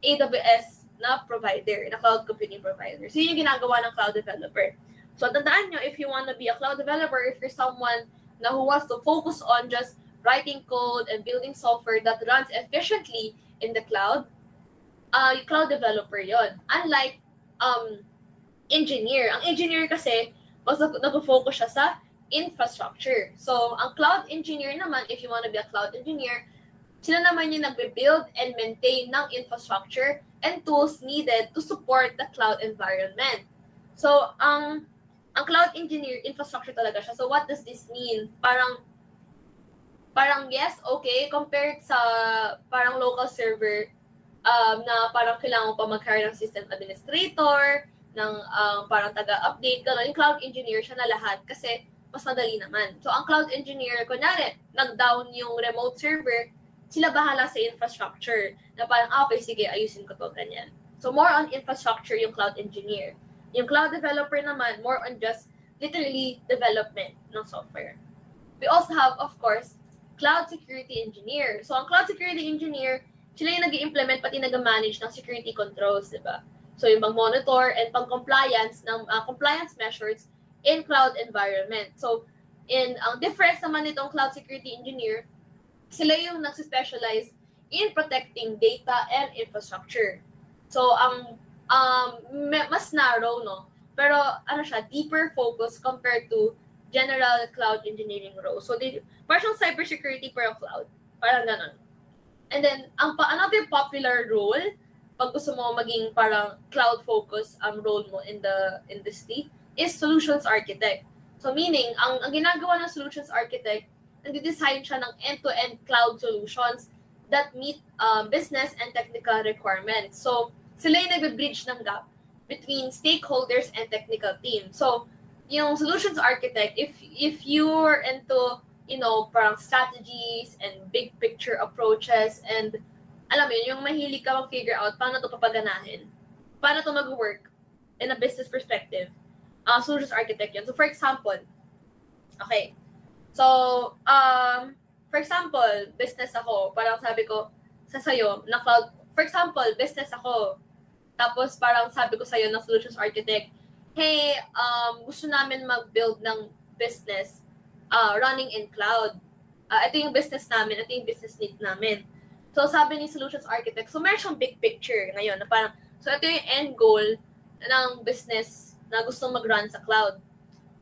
Speaker 11: AWS na provider, na cloud computing provider. So, yun yung ginagawa ng cloud developer. So, tandaan nyo, if you want to be a cloud developer, if you're someone na who wants to focus on just writing code and building software that runs efficiently in the cloud, cloud developer yon. Unlike engineer. Ang engineer kasi, mas nag-focus siya sa infrastructure. So, ang cloud engineer naman, if you want to be a cloud engineer, sila naman yung nagbe-build and maintain ng infrastructure and tools needed to support the cloud environment. So, ang cloud engineer, infrastructure talaga siya. So, what does this mean? Parang yes, okay, compared sa parang local server na parang kailangan pa mag-hire ng system administrator, ng parang taga-update, gano'n. Yung cloud engineer siya na lahat kasi mas madali naman. So, ang cloud engineer, kunyari, nag-down yung remote server, sila bahala sa infrastructure na parang, okay, sige, ayusin ko to, ganyan. So, more on infrastructure yung cloud engineer. Yung cloud developer naman, more on just literally development ng software. We also have, of course, cloud security engineer. So, ang cloud security engineer, sila yung nag-i-implement pati nag-manage ng security controls, di ba? So, yung pang-monitor and pang-compliance ng compliance measures in cloud environment. So, ang difference naman nitong cloud security engineer, sila yung nagsispecialize in protecting data and infrastructure. So, mas narrow, no? Pero, siya, deeper focus compared to general cloud engineering role. So, partial cybersecurity per cloud. Parang ganun. And then, another popular role, pag gusto mo maging parang cloud focus role mo in the industry, is solutions architect. So, meaning, ang ginagawa ng solutions architect, nag-design siya ng end-to-end cloud solutions that meet business and technical requirements. So, sila yung nag-bridge ng gap between stakeholders and technical team. So, yung solutions architect, if you're into, parang strategies and big picture approaches and, alam mo yun, yung mahilig ka mag-figure out paano to papaganahin, paano to mag-work in a business perspective, solutions architect yun. So, for example, okay, so, for example, business ako, parang sabi ko sa'yo, na cloud, for example, business ako, tapos parang sabi ko sa'yo na solutions architect, hey, gusto namin mag-build ng business running in cloud. Ito yung business namin, ito yung business need namin. So, sabi ni solutions architect, so meron siyang big picture ngayon, na parang, so ito yung end goal ng business na gusto mag-run sa cloud.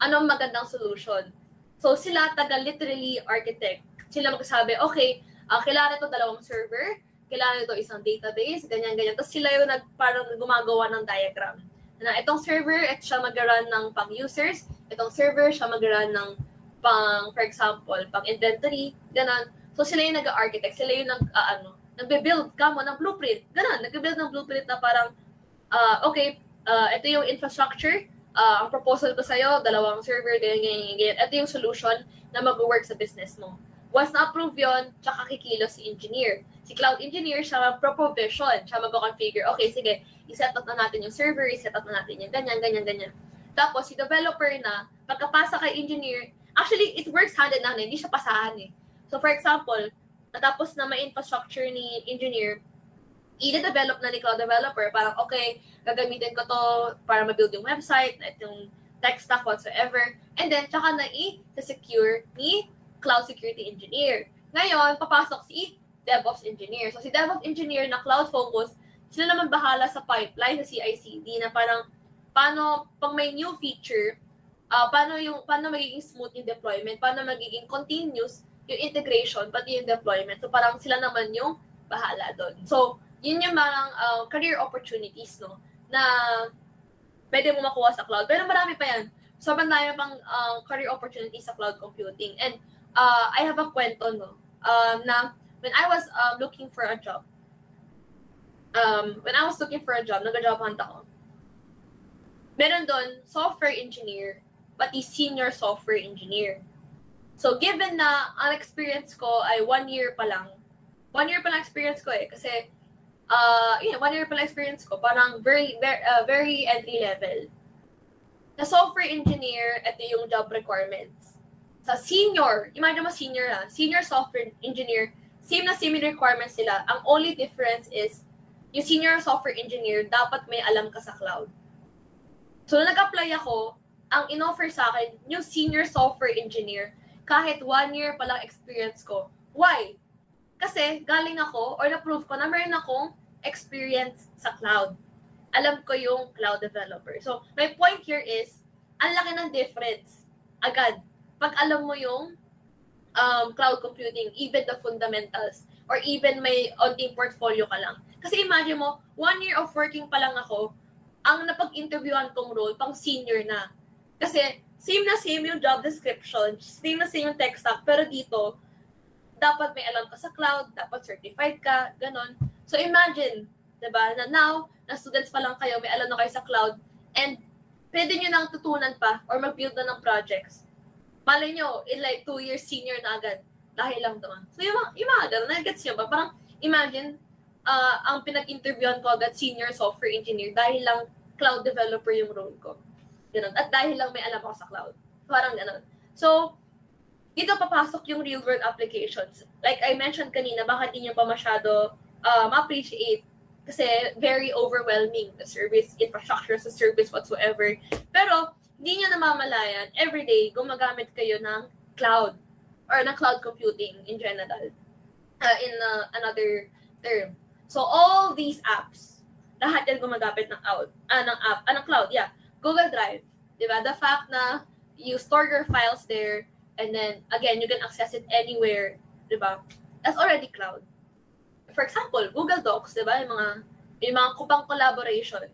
Speaker 11: Anong magandang solution? So, sila taga-literally architect. Sila magsasabi, okay, kailangan ito dalawang server, kailangan ito isang database, ganyan-ganyan. Tapos sila yung parang gumagawa ng diagram. Na itong server, ito siya mag-run ng pang-users, itong server, siya mag-run ng for example, pang-inventory, ganon. So, sila yung nag-architect, sila yung nagbe-build ka mo ng blueprint. Ganon, nagbe-build ng blueprint na parang, okay, ito yung infrastructure, ang proposal ko sa'yo, dalawang server, ganyan. Ito yung solution na mag-work sa business mo. Once na-approve yun, tsaka kikilos si engineer. Si cloud engineer, siya mag-provision, siya mag-configure. Okay, sige, i-set up na natin yung server, i-set up na natin yung ganyan. Tapos, si developer na, pagkapasa kay engineer, actually, it works hand in hand, hindi siya pasahan eh. So, for example, natapos na may infrastructure ni engineer, i-develop na ni cloud developer, parang okay, gagamitin ko to para ma-build yung website, yung tech stack whatsoever, and then tsaka na i-secure ni cloud security engineer. Ngayon, papasok si DevOps engineer. So si DevOps engineer na cloud focus, sila naman bahala sa pipeline, sa CI/CD, na parang paano pag may new feature, paano magiging smooth yung deployment, paano magiging continuous yung integration, pati yung deployment. So parang sila naman yung bahala doon. So yun yung parang career opportunities, no, na pwede mo makuha sa cloud. Pero marami pa yan. sobrang dami pang career opportunities sa cloud computing. And I have a kwento, no, na when I was looking for a job, nag-job hunt ako. Meron doon, software engineer, pati senior software engineer. So, given na ang experience ko ay 1 year pa lang experience ko kasi 1 year pa lang experience ko, parang very entry level. Sa software engineer, ito yung job requirements. Sa senior, imagine mo senior software engineer, same requirements sila. Ang only difference is, yung senior software engineer, dapat may alam ka sa cloud. So, nag-apply ako, ang in-offer sa akin, yung senior software engineer, kahit 1 year pa lang experience ko. Why? Kasi galing ako, or na-prove ko na meron akong experience sa cloud. Alam ko yung cloud developer. So, my point here is, ang laki ng difference agad. Pag alam mo yung cloud computing, even the fundamentals, or even may onting portfolio ka lang. Kasi imagine mo, 1 year of working pa lang ako, ang napag-interviewan kong role, pang senior na. Kasi, same yung job description, same yung tech stack, pero dito, dapat may alam ka sa cloud, dapat certified ka, ganon. So imagine, diba, na now, na students pa lang kayo, may alam na kayo sa cloud, and pwede nyo nang tutunan pa, or mag-build na ng projects. Malay nyo, in like 2 years senior na agad, dahil lang doon. So yung mga ganon, nag-gets nyo ba? Parang, imagine, ang pinag-interviewan ko agad, senior software engineer, dahil lang cloud developer yung role ko. Ganun. At dahil lang may alam ako sa cloud. Parang ganun. So, dito papasok yung real-world applications. Like I mentioned kanina, baka di nyo pa masyado ma-appreciate kasi very overwhelming, the service, infrastructure sa service whatsoever. Pero, hindi nyo namamalayan, everyday, gumagamit kayo ng cloud or ng cloud computing in general. In another term. So, all these apps, lahat yan gumagamit ng cloud, yeah. Google Drive, diba? The fact na you store your files there, and then, again, you can access it anywhere, diba? That's already cloud. For example, Google Docs, diba? Yung mga kupang collaboration,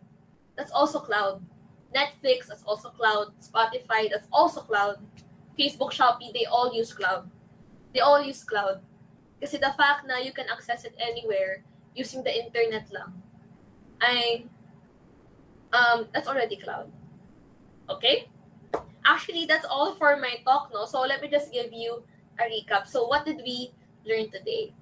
Speaker 11: that's also cloud. Netflix, that's also cloud. Spotify, that's also cloud. Facebook, Shopee, they all use cloud. Kasi the fact na you can access it anywhere using the internet lang, that's already cloud. Okay? Actually, that's all for my talk, no? So let me just give you a recap. So what did we learn today?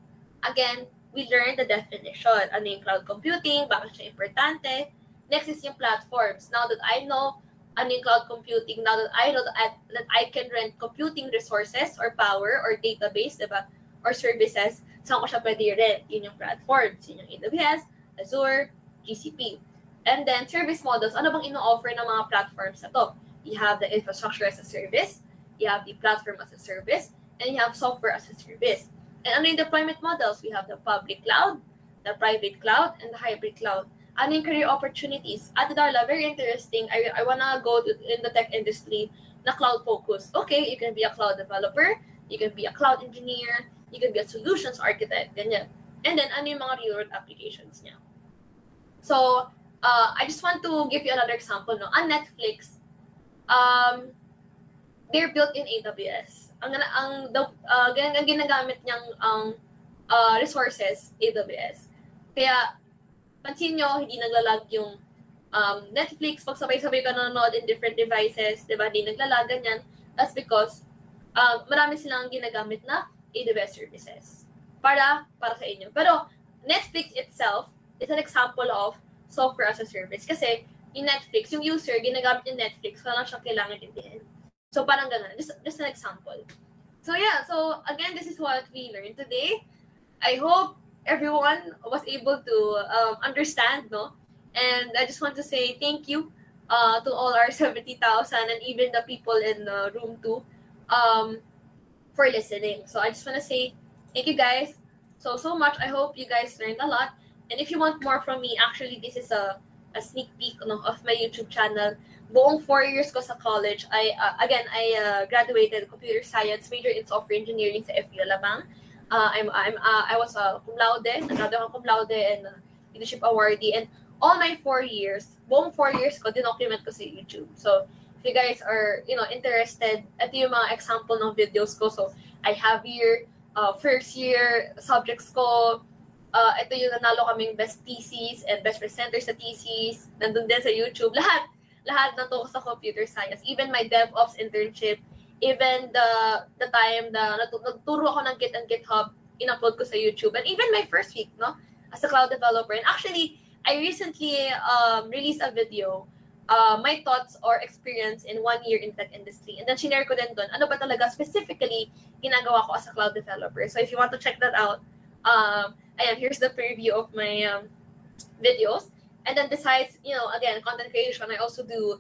Speaker 11: Again, we learned the definition. Ano yung cloud computing? Bakit siya importante? Next is yung platforms. Now that I know ano yung cloud computing, now that I know that I can rent computing resources or power or database, diba? Or services, saan ko siya pwede rent? Yun yung platforms. Yun yung AWS, Azure, GCP. And then, service models. Ano bang ino-offer ng mga platforms na to? You have the infrastructure as a service, you have the platform as a service, and you have software as a service. And ano yung deployment models? We have the public cloud, the private cloud, and the hybrid cloud. Ano yung career opportunities? Ate Darla, very interesting. I wanna go in the tech industry na cloud focus. Okay, you can be a cloud developer, you can be a cloud engineer, you can be a solutions architect, ganyan. And then, ano yung mga real-world applications niya? So, I just want to give you another example, no? On Netflix, they're built in AWS. Ang ginagamit niyang resources, AWS. Kaya, pansin nyo, hindi naglalag yung Netflix, pag sabay-sabay ka nanonood in different devices, di ba, hindi naglalag, ganyan. That's because marami silang ginagamit na AWS services para sa inyo. Pero, Netflix itself is an example of software as a service. Kasi, yung Netflix, yung user, ginagamit yung Netflix, wala siyang kailangan intindihin. So, parang ganun. Just an example. So, yeah. So, again, this is what we learned today. I hope everyone was able to understand, no? And I just want to say thank you to all our 70,000 and even the people in room 2 for listening. So, I just want to say thank you guys so much. I hope you guys learned a lot. And if you want more from me, actually, this is a sneak peek of my YouTube channel. Buong 4 years ko sa college, I graduated computer science, major in software engineering sa FU Alabang. I was a cum laude, nag-graduate ako cum laude and leadership awardee. And all my 4 years, buong 4 years ko, dinocument ko sa YouTube. So, if if you guys are, interested, ito yung mga example ng videos ko. So, I have here, first year subjects ko. Ito yung nanalo kaming best thesis and best presenters sa thesis. Nandun din sa YouTube. Lahat na to sa computer science. Even my DevOps internship, even the time na nagturo ako ng Git and GitHub, in-upload ko sa YouTube. And even my first week, no? As a cloud developer. And actually, I recently released a video, my thoughts or experience in 1 year in tech industry. And then, shinare ko din doon, ano ba talaga specifically ginagawa ko as a cloud developer. So, if you want to check that out, ayan, here's the preview of my videos. And then besides, again, content creation, I also do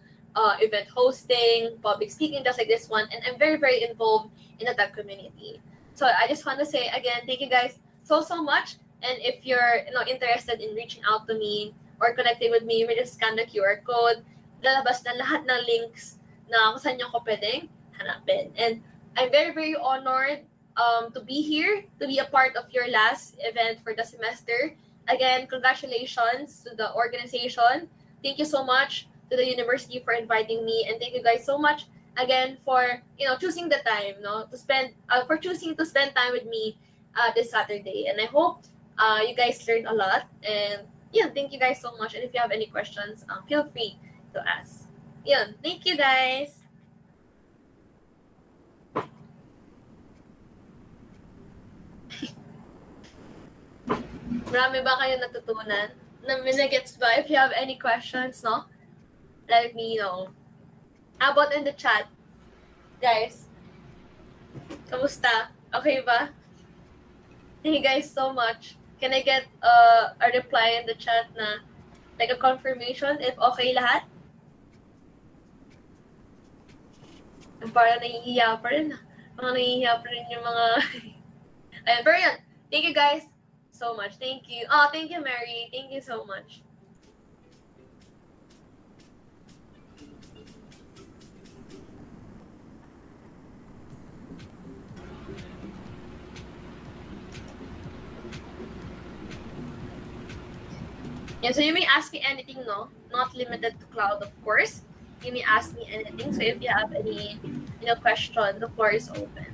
Speaker 11: event hosting, public speaking, just like this one. And I'm very, very involved in the tech community. So I just want to say, again, thank you guys so much. And if you're interested in reaching out to me or connecting with me, you may just scan the QR code. Lalabas na lahat ng links na kung saan nyo ko pwedeng hanapin. And I'm very, very honored to be here, to be a part of your last event for the semester. Again, congratulations to the organization. Thank you so much to the university for inviting me, and thank you guys so much again for choosing the time to spend for choosing to spend time with me this Saturday. And I hope you guys learned a lot. And yeah, thank you guys so much. And if you have any questions, feel free to ask. Yeah, thank you guys. Marami ba kayo natutunan? Gets ba? If you have any questions, let me know. How about in the chat? Guys, kamusta? Okay ba? Thank you guys so much. Can I get a reply in the chat na like a confirmation if okay lahat? Parang nahihiya pa rin. Nahihiya pa rin yung mga... Ayan, pero yan. Thank you guys so much. Thank you. Oh, thank you, Mary. Thank you so much. Yeah, so you may ask me anything, not limited to cloud, of course. You may ask me anything. So if you have any, question, the floor is open.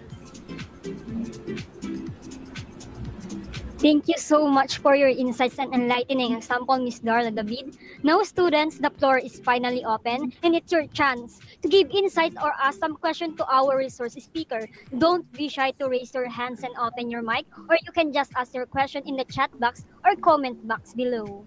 Speaker 2: Thank you so much for your insights and enlightening example, Ms. Darla David. Now, students, the floor is finally open, and it's your chance to give insights or ask some question to our resource speaker. Don't be shy to raise your hands and open your mic, or you can just ask your question in the chat box or comment box below.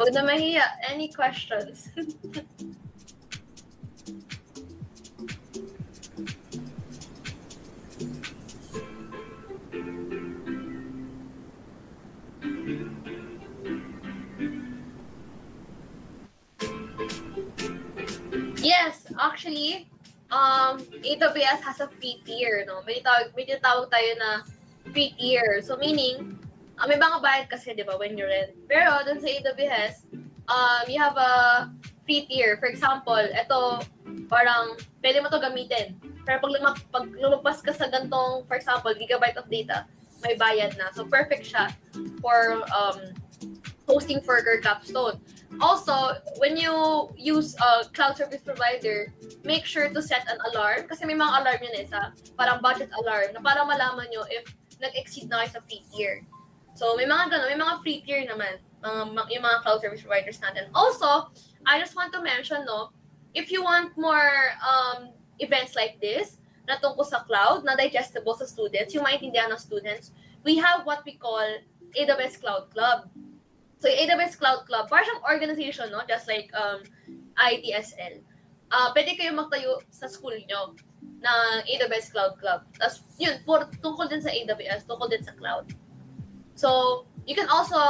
Speaker 11: Huwag na mahiya. Any questions? Yes, actually, AWS has a free tier, May tinatawag tayo na free tier. So meaning, may mga bayad kasi, di ba, when you rent. Pero dun sa AWS, you have a free tier. For example, ito, parang pwede mo to gamitin. Pero pag lumagpas ka sa gantong, for example, gigabyte of data, may bayad na. So perfect siya for hosting further Capstone. Also, when you use a cloud service provider, make sure to set an alarm kasi may mga alarm yun sa parang budget alarm na para malaman nyo if nag-exceed na kayo sa free tier. So, may mga ganun, may mga free tier naman, yung mga cloud service providers natin. Also, I just want to mention, if you want more events like this, na tungkol sa cloud, na digestible sa students, yung maintindihan ng students, we have what we call AWS Cloud Club. So, yung AWS Cloud Club, parang siyang organization, just like ITSL. Pwede kayo magtayo sa school nyo ng AWS Cloud Club. Tapos, yun, tungkol din sa AWS, tungkol din sa cloud. So, you can also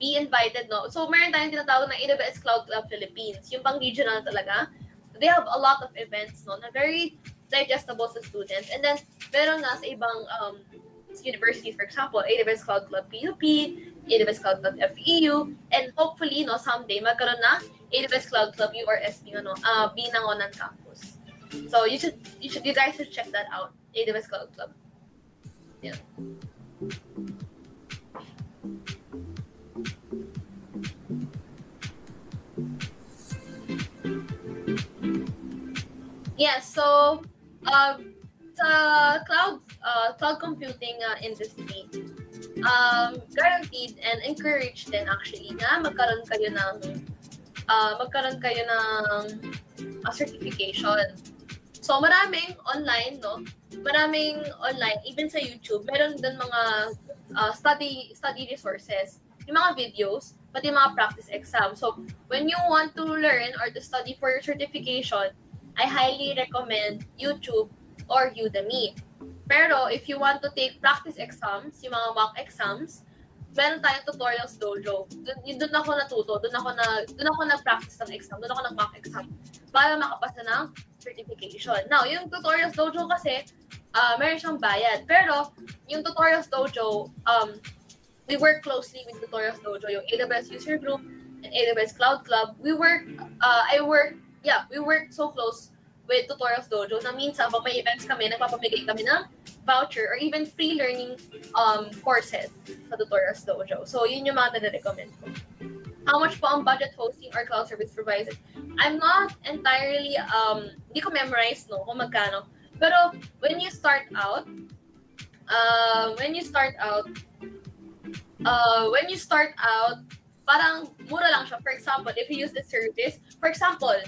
Speaker 11: be invited, So, meron tayong tinatawag na AWS Cloud Club Philippines. Yung pang regional talaga. They have a lot of events, na very digestible sa students. And then, meron nga sa ibang universities, for example, AWS Cloud Club PUP, AWS Cloud Club FEU, and hopefully, no, someday, magkaroon na AWS Cloud Club URS Binangonan Campus. So you guys should check that out, AWS Cloud Club. Yeah. Yeah, so sa cloud computing industry, guaranteed and encouraged din actually na magkaroon kayo ng certification. So maraming online, no? Maraming online, even sa YouTube, meron din mga study resources, yung mga videos, pati mga practice exam. So when you want to learn or to study for your certification, I highly recommend YouTube or Udemy. Pero if you want to take practice exams, yung mga mock exams, meron tayong Tutorials Dojo. Doon ako natuto, doon ako nag-practice ng exam, doon ako nag-mock exam para makapasa ng certification. Now, yung Tutorials Dojo kasi, meron siyang bayad. Pero, yung Tutorials Dojo, we work closely with Tutorials Dojo, yung AWS User Group and AWS Cloud Club. We work so close with Tutorials Dojo na minsan pag may events kami, nagpapamigay kami ng voucher or even free learning courses sa Tutorials Dojo. So, yun yung mga nare-recommend ko. How much po ang budget hosting or cloud service provider? I'm not entirely, hindi ko memorize, no, kung magkano. Pero, when you start out, parang mura lang siya. For example, if you use the service, for example,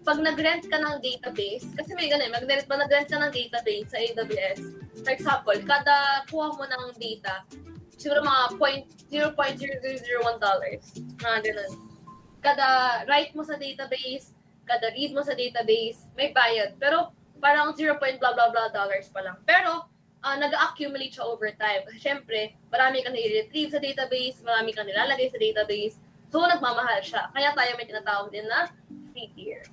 Speaker 11: pag nag-rent ka ng database, kasi may ganun, nag-rent ka ng database sa AWS, for example, kada kuha mo ng data, siguro mga $0.0001, mga ganun. Kada write mo sa database, kada read mo sa database, may bayad. Pero parang blah blah blah dollars pa lang. Pero, nag-accumulate siya over time. Kasi syempre, marami kang nire-retrieve sa database, marami kang nilalagay sa database. So, nagmamahal siya. Kaya tayo may tinatawag din na free tier.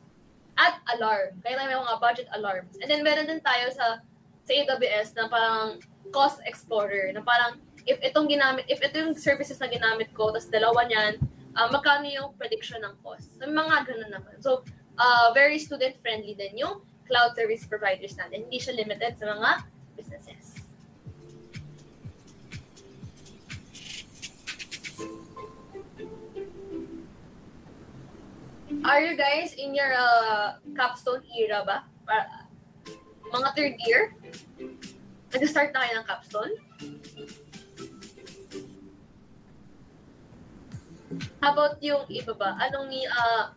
Speaker 11: At alarm. Kaya tayo may mga budget alarms. And then, meron din tayo sa AWS na parang cost explorer. Na parang, if ito yung services na ginamit ko, tapos dalawa niyan, magkano yung prediction ng cost. So, mga ganun naman. So, very student-friendly din yung cloud service providers natin. Hindi siya limited sa mga businesses. Are you guys in your capstone era ba? Mga third year? Nag-start na kayo ng capstone? How about yung iba ba?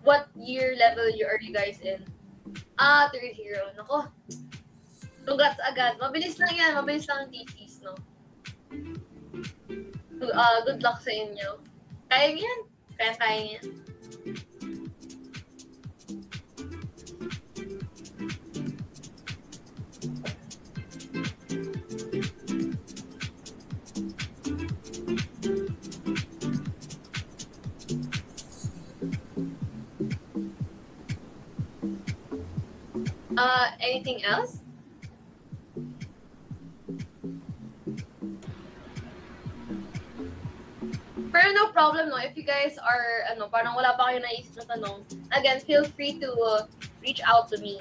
Speaker 11: What year level are you guys in? Third year. Nako. Congrats agad. Mabilis lang yan. Mabilis lang ang thesis, no? Good luck sa inyo. Kaya yan. Kaya yan. Anything else? Pero no problem, no? If you guys are, parang wala pa kayo naisip na tanong, again, feel free to reach out to me.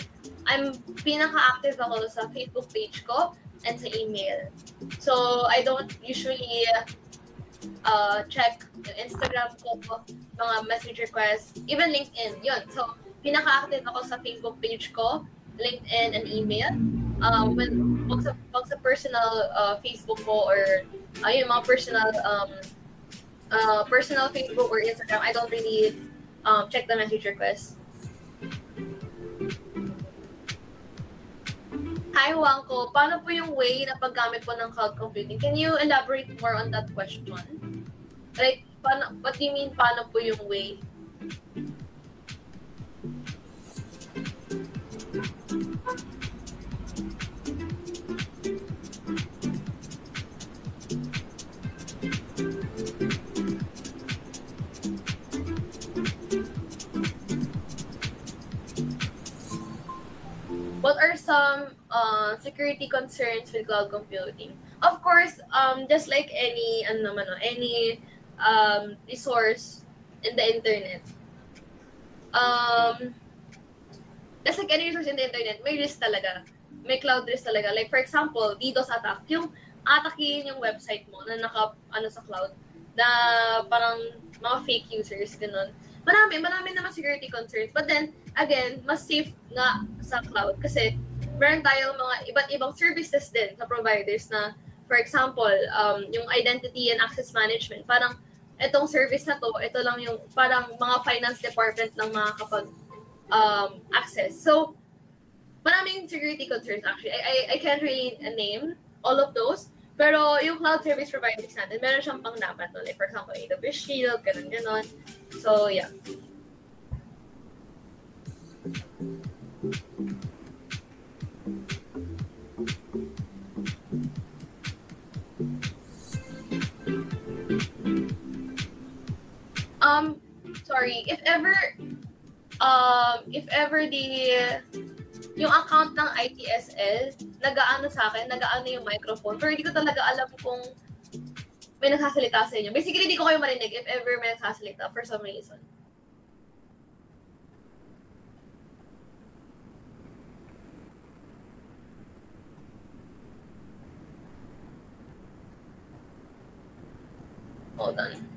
Speaker 11: I'm pinaka-active ako sa Facebook page ko and sa email. So, I don't usually check yung Instagram ko, mga message requests, even LinkedIn, yun. So, pinaka-active ako sa Facebook page ko, LinkedIn, and email. Pag sa personal Facebook ko or yung mga personal Facebook or Instagram, I don't really check the message requests. Hi, Wangko. Paano po yung way na paggamit po ng cloud computing? Can you elaborate more on that question? Like, what do you mean, paano po yung way? What are some security concerns with cloud computing? Of course, just like any resource in the internet. Just like any resource in the internet, may risk talaga. May cloud risk talaga. Like, for example, DDoS attack. Yung atakihin yung website mo na sa cloud, na parang mga fake users, ganun. Marami naman security concerns. But then, again, mas safe nga sa cloud kasi meron tayong mga iba't ibang services din sa providers na, for example, yung identity and access management. Parang, itong service na to, ito lang yung parang mga finance department ng mga access. So, maraming security concerns actually. I can't really name all of those. Pero yung cloud service providers natin, meron siyang pang dapat. No? Like for example, AWS Shield, ganun. So, yeah. Sorry, if ever yung account ng ITSL, nag-aano yung microphone, pero hindi ko talaga alam kung may nagsasalita sa inyo. Basically, hindi ko kayo marinig if ever may nagsasalita for some reason. Hold on.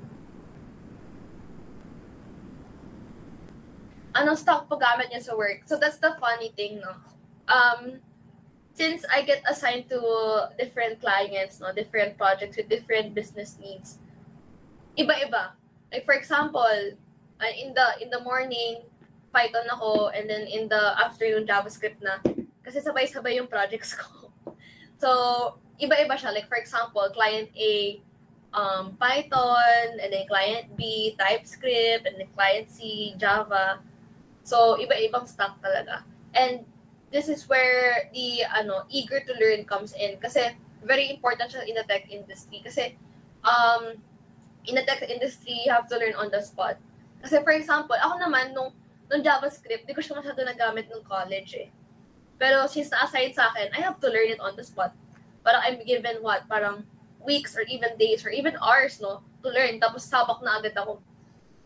Speaker 11: Anong stock po gamit niya sa work? So that's the funny thing, no? Since I get assigned to different clients, no, different projects with different business needs, iba-iba. Like for example, in the morning, Python ako, and then in the afternoon, JavaScript na. Kasi sabay-sabay yung projects ko. So, iba-iba siya. Like for example, client A, Python, and then client B, TypeScript, and then client C, Java. So, iba-ibang stack talaga. And this is where the eager to learn comes in. Kasi very important siya in the tech industry. Kasi in the tech industry, you have to learn on the spot. Kasi for example, ako naman, nung JavaScript, di ko siya masyado nagamit nung college eh. Pero since na-assign sa akin, I have to learn it on the spot. Parang I'm given parang weeks or even days or even hours, no, to learn. Tapos sabak na agad ako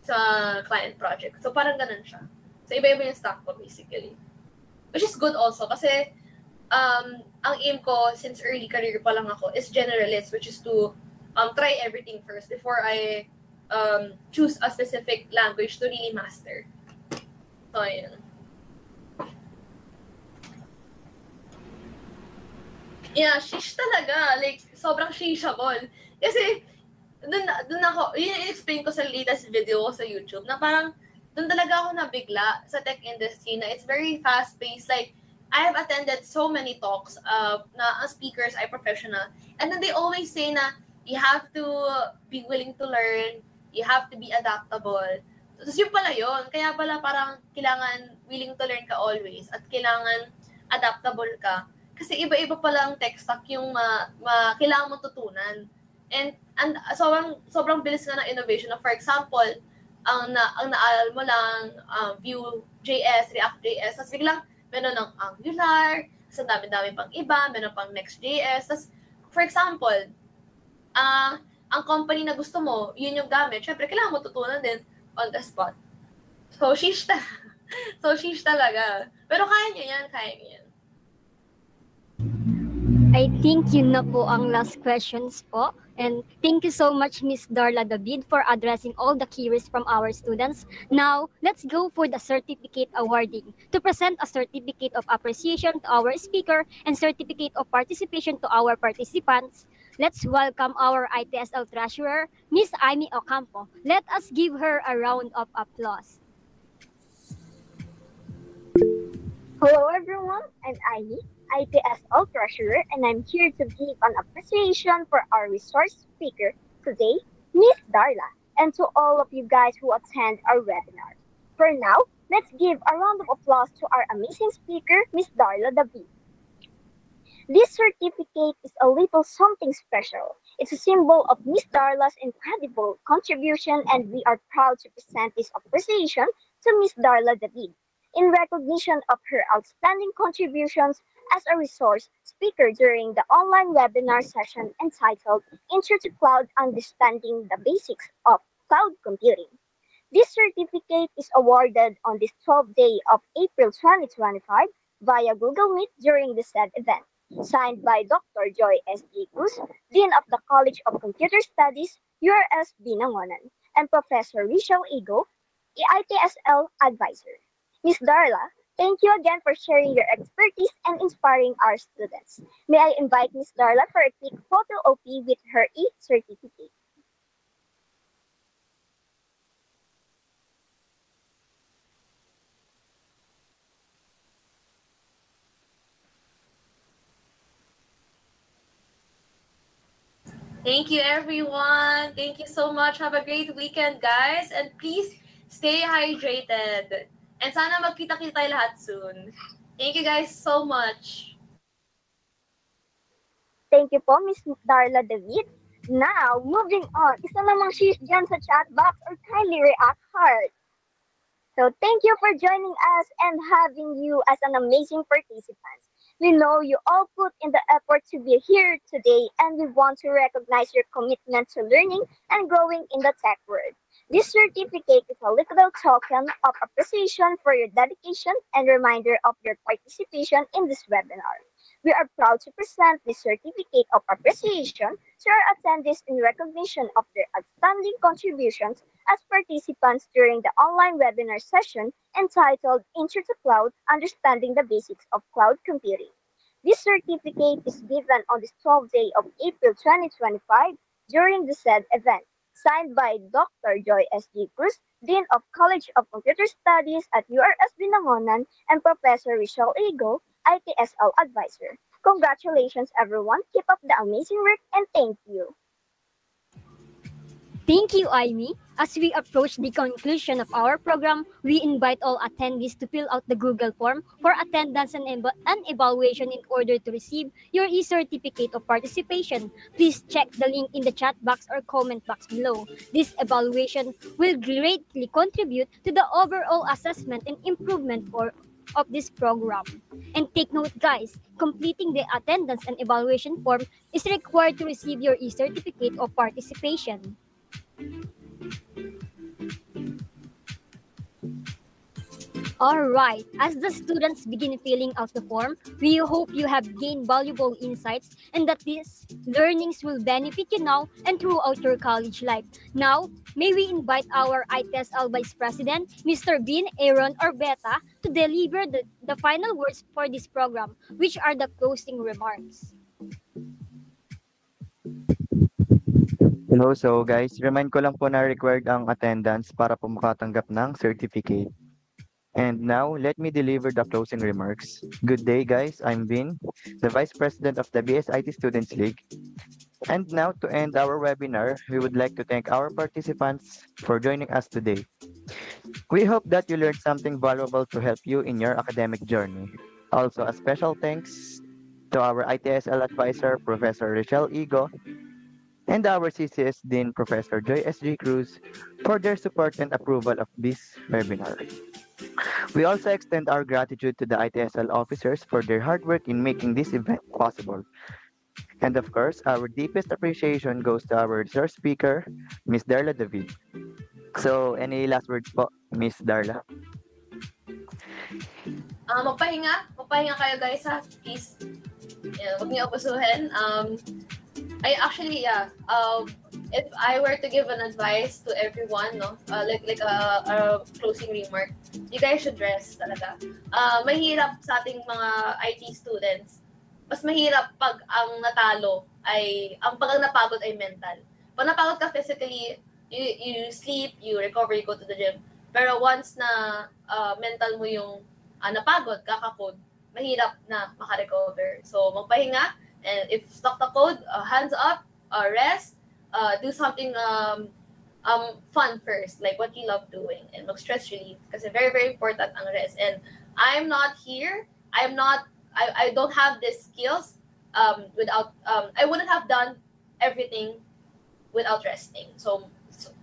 Speaker 11: sa client project. So parang ganun siya. So, iba-iba yung stack ko, basically. Which is good also, kasi ang aim ko, since early career pa lang ako, is generalist, which is to try everything first before I choose a specific language to really master. So, ayun. Yeah, shish talaga. Like, sobrang shishable. Kasi, dun ako, yun explain ko sa latest video ko sa YouTube, na parang, doon talaga ako nabigla sa tech industry na it's very fast-paced. Like, I have attended so many talks na ang speakers ay professional. And then they always say na you have to be willing to learn, you have to be adaptable. So, yun pala yun. Kaya pala parang kailangan willing to learn ka always at kailangan adaptable ka. Kasi iba-iba pala ang tech stack yung kailangan mo tutunan. And sobrang bilis nga ng innovation. For example, ang naalala mo lang, Vue.js, React.js, tapos biglang meron ng Angular, tapos dami-dami pang iba, meron pang Next.js. Tapos, for example, ang company na gusto mo, yun yung gamit, syempre, kailangan mo tutunan din on the spot. So, sheesh talaga. Pero kaya niyo yan.
Speaker 2: I think yun na po ang last questions po. And thank you so much, Ms. Darla David, for addressing all the queries from our students. Now, let's go for the certificate awarding. To present a certificate of appreciation to our speaker and certificate of participation to our participants, let's welcome our ITSL Treasurer, Ms. Amy Ocampo. Let us give her a round of applause.
Speaker 12: Hello everyone, I'm Amy, ITSL Treasurer, and I'm here to give an appreciation for our resource speaker today, Ms. Darla, and to all of you guys who attend our webinar. For now, let's give a round of applause to our amazing speaker, Ms. Darla David. This certificate is a little something special. It's a symbol of Ms. Darla's incredible contribution, and we are proud to present this appreciation to Ms. Darla David in recognition of her outstanding contributions as a resource speaker during the online webinar session entitled Intro to Cloud Understanding the Basics of Cloud Computing. This certificate is awarded on this 12th day of April 2025 via Google Meet during the said event. Signed by Dr. Joy S. G. Cruz, Dean of the College of Computer Studies, URS Binangonan, and Professor Rachel Igo, ITSL Advisor. Ms. Darla, thank you again for sharing your expertise and inspiring our students. May I invite Ms. Darla for a quick photo OP with her e-certificate.
Speaker 11: Thank you, everyone. Thank you so much. Have a great weekend, guys. And please stay hydrated. And sana magkita-kita tayo lahat soon. Thank you guys so much.
Speaker 12: Thank you po, Ms. Darla David. Now, moving on, isa namang she's dyan sa chat box or kindly react heart. So thank you for joining us and having you as an amazing participant. We know you all put in the effort to be here today, and we want to recognize your commitment to learning and growing in the tech world. This certificate is a little token of appreciation for your dedication and reminder of your participation in this webinar. We are proud to present this certificate of appreciation to our attendees in recognition of their outstanding contributions as participants during the online webinar session entitled Intro to Cloud, Understanding the Basics of Cloud Computing. This certificate is given on the 12th day of April 2025 during the said event, signed by Dr. Joy S. G. Cruz, Dean of College of Computer Studies at URS Binangonan, and Professor Rachel Igo, ITSL Advisor. Congratulations, everyone. Keep up the amazing work and thank you.
Speaker 2: Thank you, Amy. As we approach the conclusion of our program, we invite all attendees to fill out the Google form for attendance and evaluation in order to receive your e-certificate of participation. Please check the link in the chat box or comment box below. This evaluation will greatly contribute to the overall assessment and improvement of this program. And take note, guys, completing the attendance and evaluation form is required to receive your e-certificate of participation. Alright, as the students begin filling out the form, we hope you have gained valuable insights and that these learnings will benefit you now and throughout your college life. Now, may we invite our ITSL Vice President, Mr. Bin Aaron Orbeta, to deliver the final words for this program, which are the closing remarks.
Speaker 13: Hello, so guys, remind ko lang po na required ang attendance para po makatanggap ng certificate. And now, let me deliver the closing remarks. Good day, guys. I'm Vin, the Vice President of the BSIT Students League. And now, to end our webinar, we would like to thank our participants for joining us today. We hope that you learned something valuable to help you in your academic journey. Also, a special thanks to our ITSL advisor, Professor Rachel Igo, and our CCS Dean, Professor Joy S. G. Cruz, for their support and approval of this webinar. We also extend our gratitude to the ITSL officers for their hard work in making this event possible. And of course, our deepest appreciation goes to our resource speaker, Ms. Darla David. So, any last words po, Ms. Darla?
Speaker 11: Magpahinga kayo guys ha, please. Huwag niyo abusuhin. If I were to give an advice to everyone, like a closing remark, you guys should rest talaga. Mahirap sa ating mga IT students. Mas mahirap pag ang napagod ay mental. Pag napagod ka physically, you sleep, you recover, you go to the gym. Pero once na mental mo yung napagod, kakakode, mahirap na makarecover. So magpahinga, and if stuck the code, hands up, rest, do something fun first, like what you love doing, and mag-stress relief kasi very, very important ang rest. And I'm not here, I don't have these skills without, I wouldn't have done everything without resting. So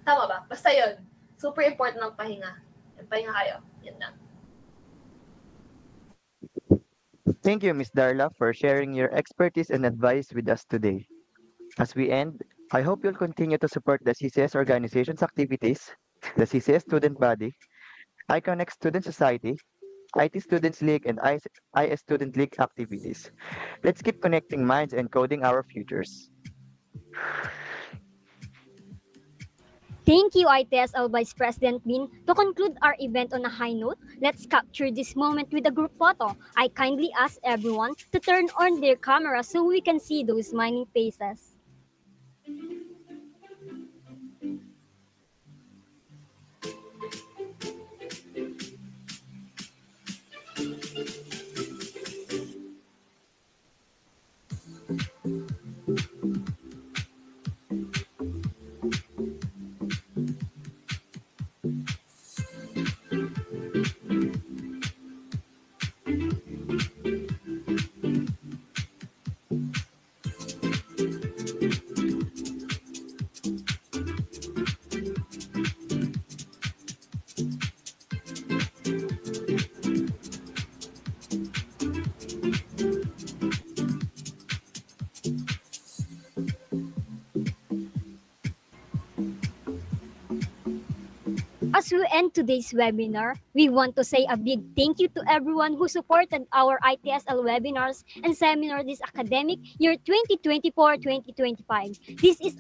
Speaker 11: tama ba? Basta yun, super important ang pahinga. Pahinga kayo, yun lang.
Speaker 13: Thank you, Ms. Darla, for sharing your expertise and advice with us today. As we end, I hope you'll continue to support the CCS organization's activities, the CCS Student Body, Iconex Student Society, IT Students League, and IS Student League activities. Let's keep connecting minds and coding our futures.
Speaker 2: Thank you, ITSL Vice President Bin. To conclude our event on a high note, let's capture this moment with a group photo. I kindly ask everyone to turn on their camera so we can see those smiling faces. As we end today's webinar, we want to say a big thank you to everyone who supported our ITSL webinars and seminars this academic year 2024-2025. This is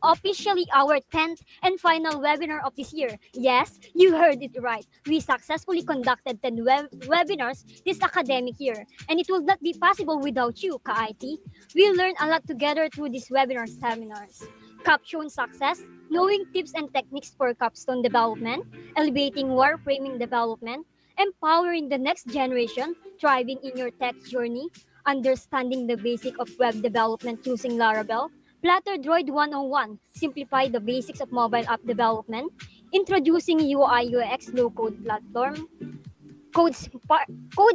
Speaker 2: officially our 10th and final webinar of this year. Yes, you heard it right. We successfully conducted 10 webinars this academic year, and it would not be possible without you, Ka-IT. We learned a lot together through these webinar seminars. Capstone success, knowing tips and techniques for capstone development, elevating warframing development, empowering the next generation, thriving in your tech journey, understanding the basic of web development using Laravel, Flutter Droid 101, simplify the basics of mobile app development, introducing UI UX low-code platform, code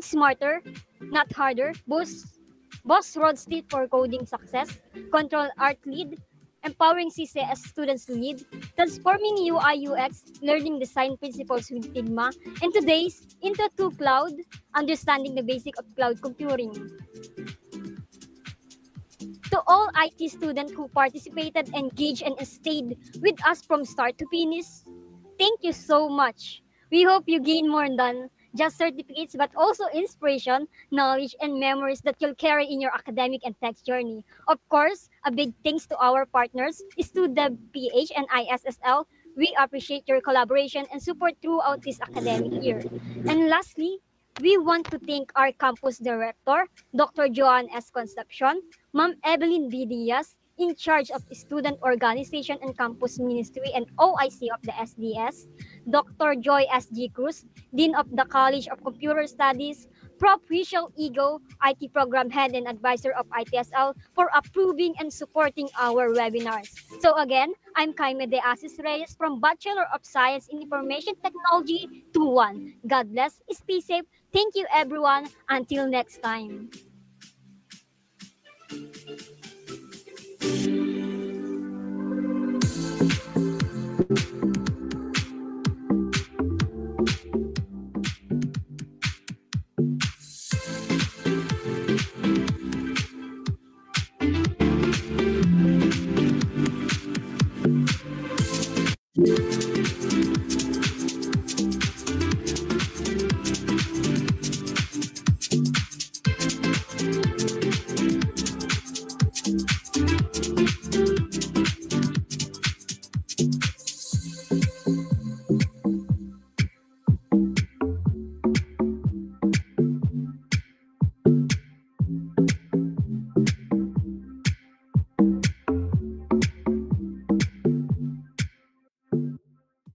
Speaker 2: smarter, not harder, Boss Roadsteed for coding success, Control Art Lead, empowering CCS students to lead, transforming UI UX, learning design principles with Figma, and today's Intro to Cloud, understanding the basic of cloud computing. To all IT students who participated, engaged, and stayed with us from start to finish, thank you so much. We hope you gain more than just certificates, but also inspiration, knowledge, and memories that you'll carry in your academic and tech journey. Of course, a big thanks to our partners, StudentPH and ISSL. We appreciate your collaboration and support throughout this academic year. And lastly, we want to thank our campus director, Dr. Joan S. Concepcion, Ma'am Evelyn B. Diaz, in charge of student organization and campus ministry and OIC of the SDS, Dr. Joy S.G. Cruz, Dean of the College of Computer Studies, Prof. Rachel Ego, IT Program Head and Advisor of ITSL, for approving and supporting our webinars. So again, I'm Jaime De Asis Reyes from Bachelor of Science in Information Technology 2-1. God bless, stay safe. Thank you everyone. Until next time.
Speaker 14: Thank you.